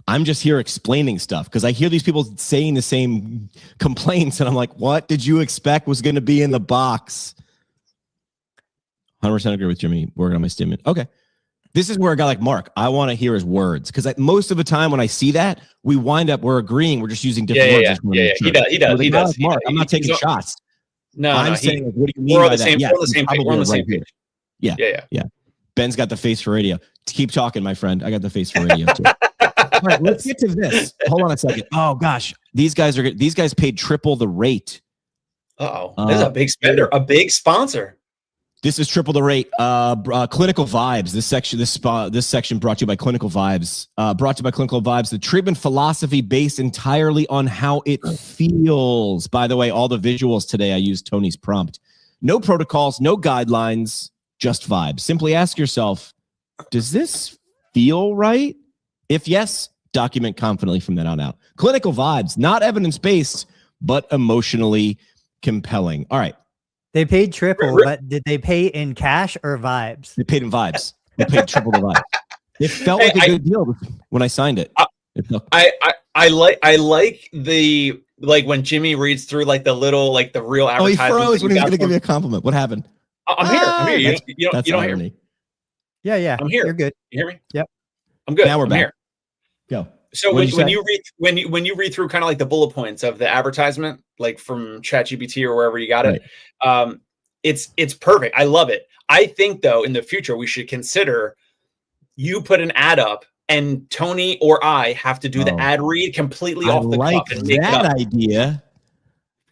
I'm just here explaining stuff because I hear these people saying the same complaints, and I'm like, what did you expect was going to be in the box? 100% agree with Jimmy. Working on my statement. Okay. This is where a guy like Mark, I want to hear his words, because most of the time when I see that, we're agreeing. We're just using different words. Yeah. He does. Mark, I'm not taking shots. No, I'm saying, what do you mean we're by that? We're on the same page. Yeah. Ben's got the face for radio. Keep talking, my friend. I got the face for radio too. All right, let's get to this. Hold on a second. Oh gosh, these guys paid triple the rate. This is a big spender, a big sponsor. This is triple the rate. Clinical Vibes. This section brought to you by Clinical Vibes. The treatment philosophy based entirely on how it feels. By the way, all the visuals today, I used Tony's prompt. No protocols, no guidelines, just vibes. Simply ask yourself, does this feel right? If yes, document confidently from then on out. Clinical Vibes, not evidence-based, but emotionally compelling. All right. They paid triple, but did they pay in cash or vibes? They paid in vibes. They paid triple the vibes. It felt like a good deal when I signed it. I like the when Jimmy reads through the little the real advertisement. Oh, he froze when he was going to give me a compliment. What happened? I'm here. You don't hear me. Yeah. I'm here. You're good. You hear me? Yep. I'm good. Now we're back. Here. Go. So when you read through kind of the bullet points of the advertisement, from ChatGPT or wherever you got it, it's perfect. I love it. I think though, in the future, we should consider you put an ad up and Tony or I have to do the ad read completely off the cuff and make that idea.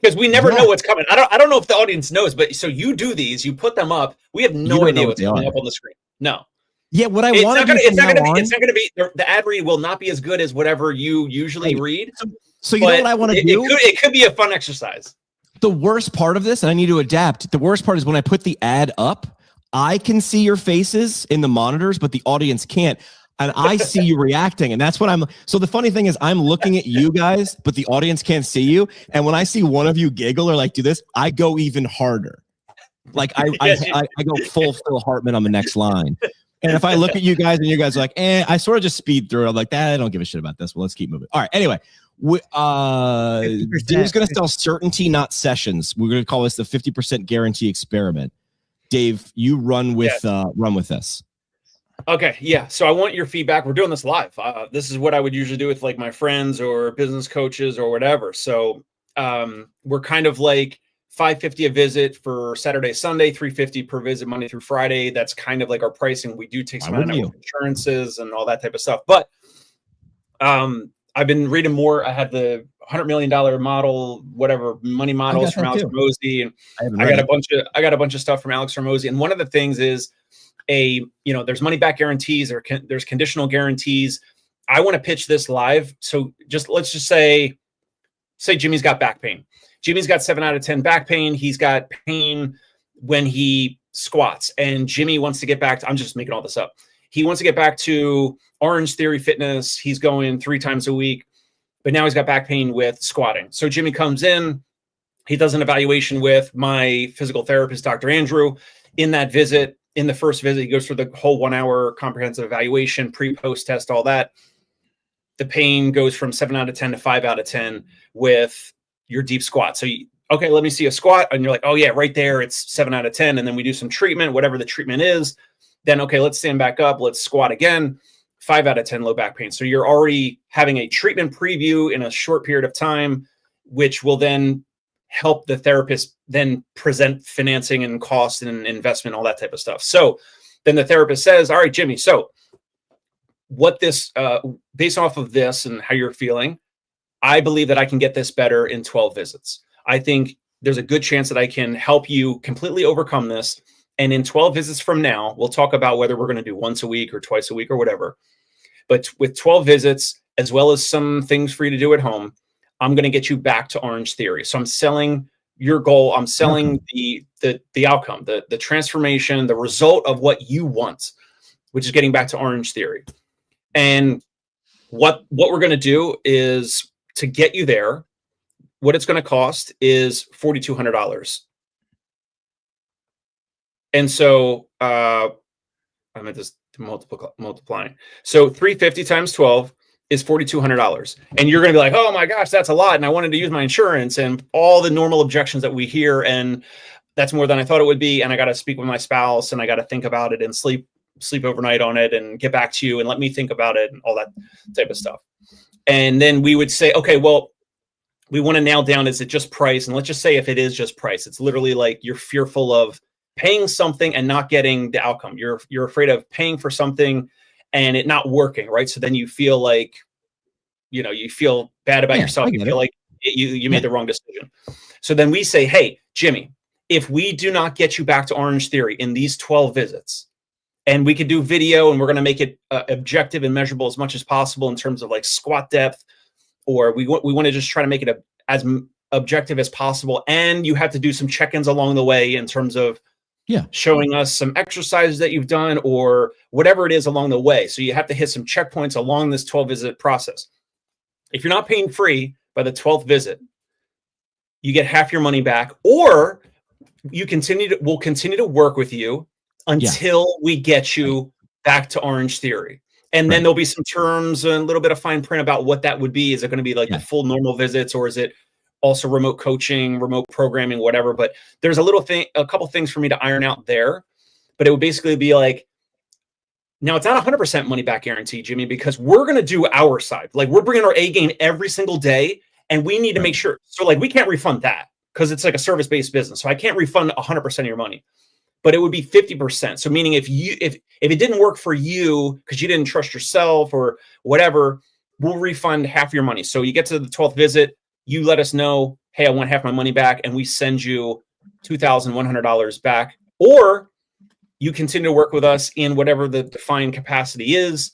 Because we never know what's coming. I don't know if the audience knows, but so you do these, you put them up. We have no idea what's coming up on the screen. No. Yeah, what I want to do. It's not going to be. The ad read will not be as good as whatever you usually read. So you know what I want to do? It could be a fun exercise. The worst part of this, and I need to adapt. The worst part is when I put the ad up, I can see your faces in the monitors, but the audience can't. And I see you reacting, and that's what I'm. So the funny thing is, I'm looking at you guys, but the audience can't see you. And when I see one of you giggle or do this, I go even harder. I go full Phil Hartman on the next line. And if I look at you guys and you guys are like, I sort of just speed through it. I'm like, I don't give a shit about this. Well, let's keep moving. All right. Anyway, Dave's going to sell certainty, not sessions. We're going to call this the 50% guarantee experiment. Dave, you run with this. Okay. Yeah. So I want your feedback. We're doing this live. This is what I would usually do with my friends or business coaches or whatever. So we're kind of $550 a visit for Saturday, Sunday, $350 per visit, Monday through Friday. That's kind of our pricing. We do take some out of insurances and all that type of stuff. But I've been reading more. I had the $100 million model, whatever money models from Alex Hormozi, and I got a bunch of stuff from Alex Hormozi. And one of the things is there's money back guarantees or there's conditional guarantees. I want to pitch this live. So let's just say Jimmy's got back pain. Jimmy's got 7 out of 10 back pain. He's got pain when he squats. And Jimmy wants to get back to, I'm just making all this up. He wants to get back to Orange Theory Fitness. He's going 3 times a week, but now he's got back pain with squatting. So Jimmy comes in, he does an evaluation with my physical therapist, Dr. Andrew. In that visit, in the first visit, he goes through the whole 1-hour comprehensive evaluation, pre-post test, all that. The pain goes from 7 out of 10 to 5 out of 10 with your deep squat. So okay, let me see a squat. And you're like, oh yeah, right there. It's 7 out of 10. And then we do some treatment, whatever the treatment is. Then, okay, let's stand back up. Let's squat again. 5 out of 10 low back pain. So you're already having a treatment preview in a short period of time, which will then help the therapist then present financing and cost and investment, all that type of stuff. So then the therapist says, all right, Jimmy, so what this, based off of this and how you're feeling, I believe that I can get this better in 12 visits. I think there's a good chance that I can help you completely overcome this. And in 12 visits from now, we'll talk about whether we're going to do once a week or twice a week or whatever. But with 12 visits, as well as some things for you to do at home, I'm going to get you back to Orange Theory. So I'm selling your goal. I'm selling the outcome, the transformation, the result of what you want, which is getting back to Orange Theory. And what we're going to do is to get you there. What it's going to cost is $4,200. And so I'm at this multiplying. So 350 times 12 is $4,200. And you're going to be like, oh my gosh, that's a lot. And I wanted to use my insurance and all the normal objections that we hear. And that's more than I thought it would be. And I got to speak with my spouse and I got to think about it and sleep overnight on it and get back to you and let me think about it and all that type of stuff. And then we would say, okay, well, we want to nail down, is it just price? And let's just say if it is just price, it's literally like you're fearful of paying something and not getting the outcome. You're afraid of paying for something and it not working, right? So then you feel like, you feel bad about yourself. You feel like you made the wrong decision. So then we say, hey, Jimmy, if we do not get you back to Orange Theory in these 12 visits, and we could do video and we're going to make it objective and measurable as much as possible in terms of like squat depth, or we want to just try to make it as objective as possible. And you have to do some check-ins along the way in terms of showing us some exercises that you've done or whatever it is along the way. So you have to hit some checkpoints along this 12 visit process. If you're not paying free by the 12th visit, you get half your money back, or we'll continue to work with you until we get you back to Orange Theory. And then there'll be some terms and a little bit of fine print about what that would be. Is it going to be like the full normal visits, or is it also remote coaching, remote programming, whatever? But there's a couple things for me to iron out there. But it would basically be like, now it's not 100% money back guarantee, Jimmy, because we're going to do our side. Like we're bringing our A game every single day, and we need to make sure. So like we can't refund that because it's like a service-based business. So I can't refund 100% of your money. But it would be 50%. So meaning if it didn't work for you because you didn't trust yourself or whatever, we'll refund half your money. So you get to the 12th visit, you let us know, hey, I want half my money back, and we send you $2,100 back. Or you continue to work with us in whatever the defined capacity is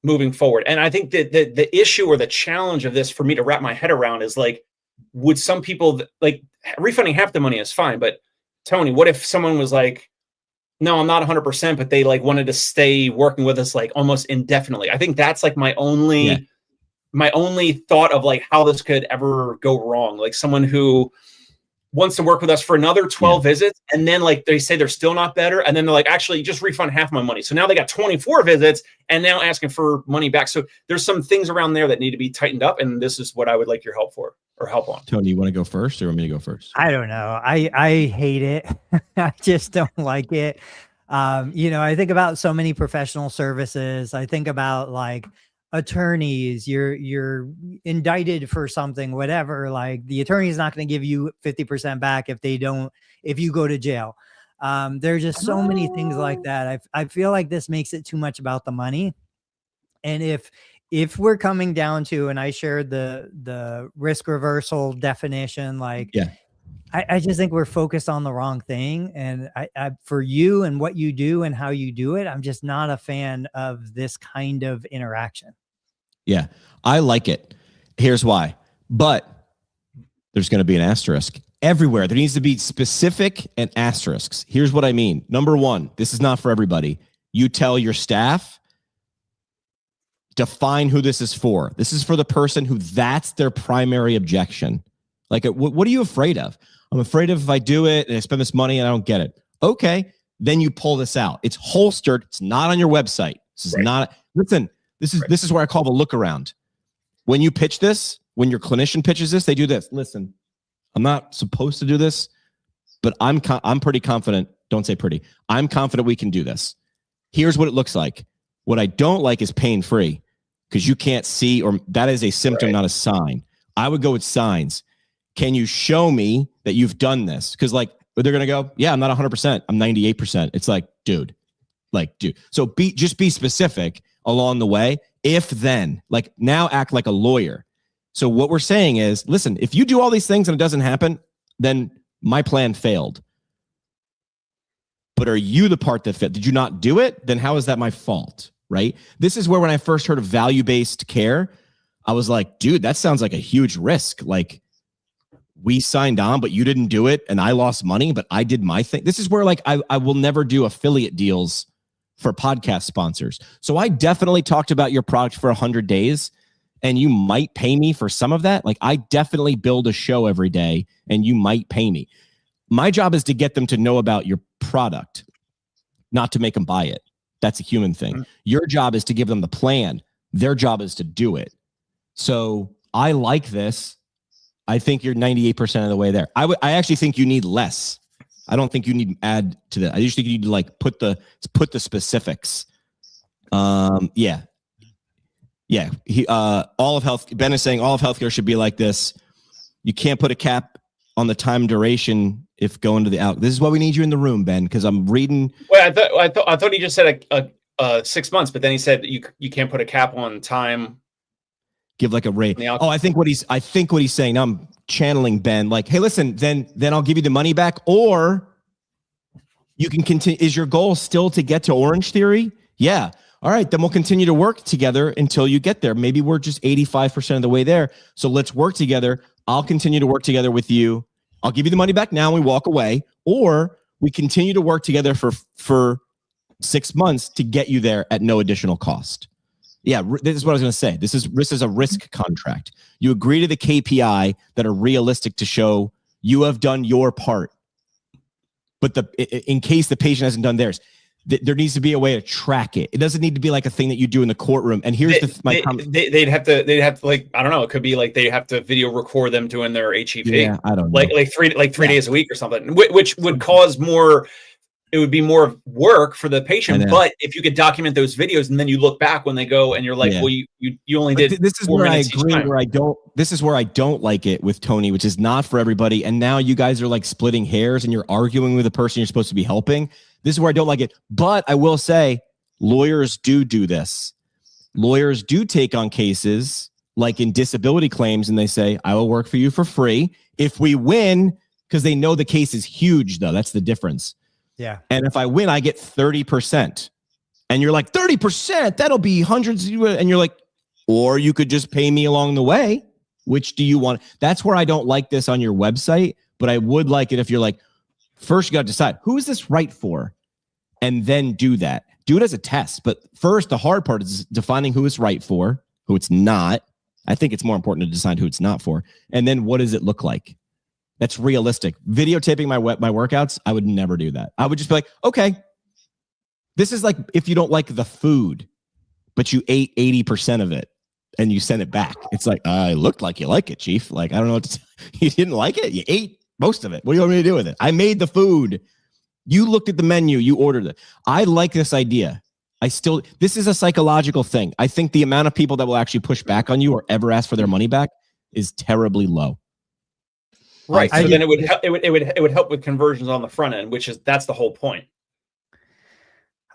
moving forward. And I think that the issue or the challenge of this for me to wrap my head around is like, would some people, like, refunding half the money is fine, but Tony, what if someone was like, no, I'm not 100%, but they like wanted to stay working with us like almost indefinitely? I think that's like my only thought of like how this could ever go wrong. Like someone who wants to work with us for another 12 visits, and then like they say they're still not better, and then they're like, actually, just refund half my money. So now they got 24 visits and now asking for money back. So there's some things around there that need to be tightened up, and this is what I would like your help for. Or help on. Tony, you want to go first or want me to go first? I don't know. I hate it. I just don't like it. I think about so many professional services. I think about like attorneys, you're indicted for something, whatever, like the attorney is not going to give you 50% back if you go to jail. There's just so many things like that. I feel like this makes it too much about the money. And if we're coming down to, and I shared the risk reversal definition, like, I just think we're focused on the wrong thing. And I for you and what you do and how you do it, I'm just not a fan of this kind of interaction. Yeah, I like it. Here's why. But there's going to be an asterisk everywhere. There needs to be specific and asterisks. Here's what I mean. Number one, this is not for everybody. You tell your staff, define who this is for. This is for the person who that's their primary objection. Like, what are you afraid of? I'm afraid of if I do it and I spend this money and I don't get it. Okay, then you pull this out. It's holstered. It's not on your website. This is not. Listen, this is where I call the look around. When you pitch this, when your clinician pitches this, they do this. Listen, I'm not supposed to do this, but I'm pretty confident. Don't say pretty. I'm confident we can do this. Here's what it looks like. What I don't like is pain-free, because you can't see, or that is a symptom, not a sign. I would go with signs. Can you show me that you've done this? Because like they're going to go, yeah, I'm not 100%. I'm 98%. It's like, dude. So just be specific along the way. If then, like now act like a lawyer. So what we're saying is, listen, if you do all these things and it doesn't happen, then my plan failed. But are you the part that fit? Did you not do it? Then how is that my fault? Right? This is where when I first heard of value-based care, I was like, dude, that sounds like a huge risk. Like we signed on, but you didn't do it. And I lost money, but I did my thing. This is where like I will never do affiliate deals for podcast sponsors. So I definitely talked about your product for 100 days and you might pay me for some of that. Like I definitely build a show every day and you might pay me. My job is to get them to know about your product, not to make them buy it. That's a human thing. Your job is to give them the plan. Their job is to do it. So I like this. I think you're 98% of the way there. I actually think you need less. I don't think you need to add to that. I just think you need to like put the specifics. Yeah. All of health. Ben is saying all of healthcare should be like this. You can't put a cap on the time duration if going to the out. This is why we need you in the room, Ben, because I'm reading. Well, I thought he just said 6 months, but then he said you can't put a cap on time. Give like a rate. Oh, I think what he's saying. Now I'm channeling Ben. Like, hey, listen, then I'll give you the money back, or you can continue. Is your goal still to get to Orange Theory? Yeah. All right, then we'll continue to work together until you get there. Maybe we're just 85% of the way there. So let's work together. I'll continue to work together with you. I'll give you the money back now and we walk away, or we continue to work together for 6 months to get you there at no additional cost. Yeah, this is what I was going to say. This is a risk contract. You agree to the KPI that are realistic to show you have done your part. But in case the patient hasn't done theirs, there needs to be a way to track it. It doesn't need to be like a thing that you do in the courtroom. And here's they'd have to like, I don't know. It could be like they have to video record them doing their HEP. Yeah, I don't know. Like three days a week or something, which would cause more. It would be more work for the patient. But if you could document those videos and then you look back when they go and you're like, well, you only did. This is where I agree. This is where I don't like it with Tony, which is not for everybody. And now you guys are like splitting hairs and you're arguing with the person you're supposed to be helping. This is where I don't like it. But I will say lawyers do this. Lawyers do take on cases like in disability claims and they say, I will work for you for free if we win, because they know the case is huge, though. That's the difference. Yeah. And if I win, I get 30%. And you're like, 30%, that'll be hundreds. And you're like, or you could just pay me along the way. Which do you want? That's where I don't like this on your website, but I would like it if you're like, first you got to decide who is this right for? And then do that. Do it as a test. But first, the hard part is defining who it's right for, who it's not. I think it's more important to decide who it's not for. And then what does it look like? That's realistic. Videotaping my workouts, I would never do that. I would just be like, okay, this is like if you don't like the food, but you ate 80% of it and you send it back. It's like, I looked like you like it, Chief. Like, I don't know what to you didn't like it? You ate most of it. What do you want me to do with it? I made the food. You looked at the menu. You ordered it. I like this idea. This is a psychological thing. I think the amount of people that will actually push back on you or ever ask for their money back is terribly low. Right. So then it would help with conversions on the front end, that's the whole point.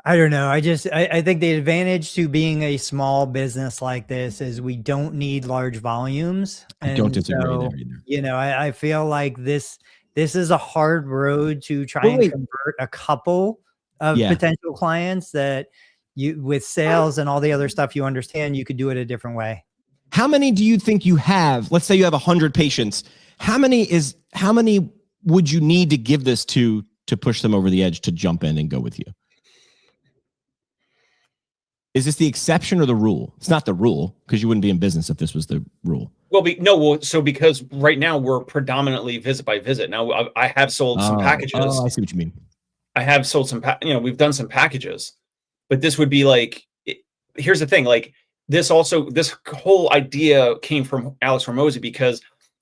I don't know. I think the advantage to being a small business like this is we don't need large volumes. I don't disagree there either. You know, I feel like this is a hard road to try and convert a couple of potential clients that you, with sales and all the other stuff you understand, you could do it a different way. How many do you think you have? Let's say you have 100 patients. How many would you need to give this to push them over the edge to jump in and go with you? Is this the exception or the rule? It's not the rule, because you wouldn't be in business if this was the rule. So because right now we're predominantly visit by visit. Now I have sold some packages. Oh, I see what you mean. I have sold some, we've done some packages, but this would be like, here's the thing. Like this whole idea came from Alex Hormozi because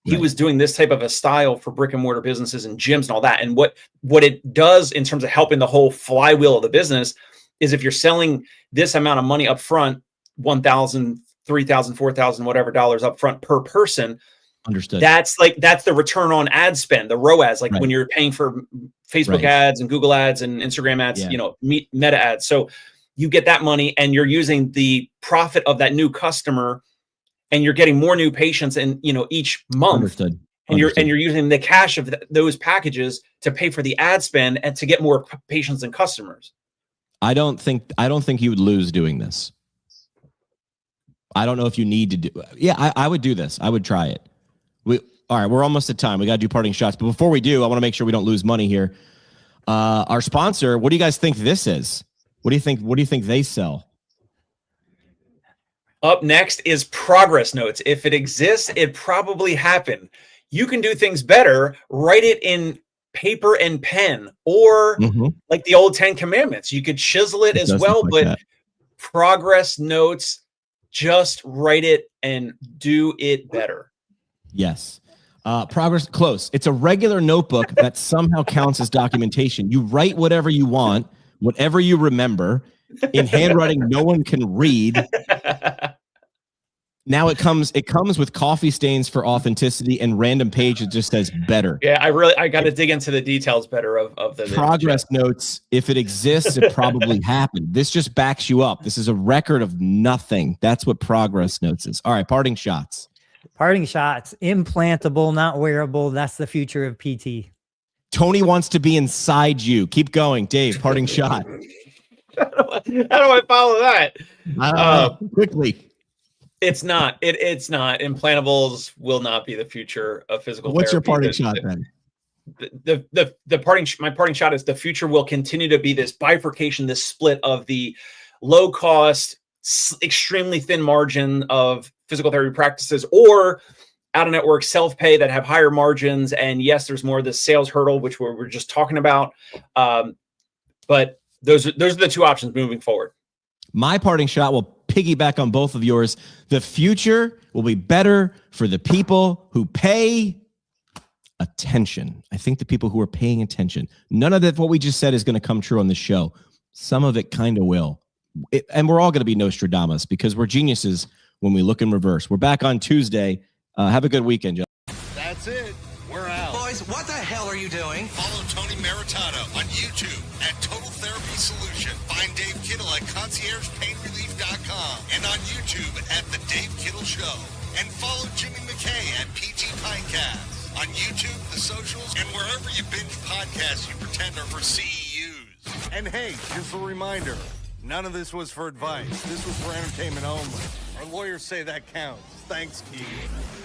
he was doing this type of a style for brick and mortar businesses and gyms and all that. And what it does in terms of helping the whole flywheel of the business is if you're selling this amount of money up front, $1,000, $3,000, $4,000, whatever dollars up front per person. Understood. That's the return on ad spend, the ROAS, like when you're paying for Facebook ads and Google ads and Instagram ads, Meta ads. So you get that money and you're using the profit of that new customer and you're getting more new patients and each month. Understood. And you're using the cash of those packages to pay for the ad spend and to get more patients and customers. I don't think you would lose doing this. I don't know if you need to do. Yeah, I would do this. I would try it. All right, we're almost at time. We got to do parting shots. But before we do, I want to make sure we don't lose money here. Our sponsor, what do you guys think this is? What do you think they sell? Up next is progress notes. If it exists, it probably happened. You can do things better. Write it in paper and pen, or like the old 10 commandments. You could chisel it as well, but progress notes, just write it and do it better. Yes. Progress, close. It's a regular notebook that somehow counts as documentation. You write whatever you want, whatever you remember, in handwriting no one can read. Now it comes with coffee stains for authenticity and random page that just says better. Yeah, I got to dig into the details better of the progress notes. If it exists, it probably happened. This just backs you up. This is a record of nothing. That's what progress notes is. All right, parting shots. Parting shots. Implantable, not wearable. That's the future of PT. Tony wants to be inside you. Keep going, Dave. Parting shot. How do I follow that? Quickly. It's not. It's not. Implantables will not be the future of physical What's therapy. Your parting shot then? My parting shot is the future will continue to be this bifurcation, this split of the low cost, extremely thin margin of physical therapy practices, or out of network self-pay that have higher margins. And yes, there's more of the sales hurdle, which we're just talking about. But those are the two options moving forward. My parting shot will piggyback on both of yours. The future will be better for the people who pay attention. I think the people who are paying attention. None of that, what we just said, is going to come true on the show. Some of it kind of will. And we're all going to be Nostradamus because we're geniuses when we look in reverse. We're back on Tuesday. Have a good weekend, Joe. That's it. We're out. Boys, what the hell are you doing? Follow Tony Maritano on YouTube at Total Therapy Solution. Find Dave Kittle at ConciergePainRelief.com and on YouTube at The Dave Kittle Show. And follow Jimmy McKay at PT Pinecast on YouTube, the socials, and wherever you binge podcasts you pretend are for CEUs. And hey, just a reminder, none of this was for advice. This was for entertainment only. Our lawyers say that counts. Thanks, Keith.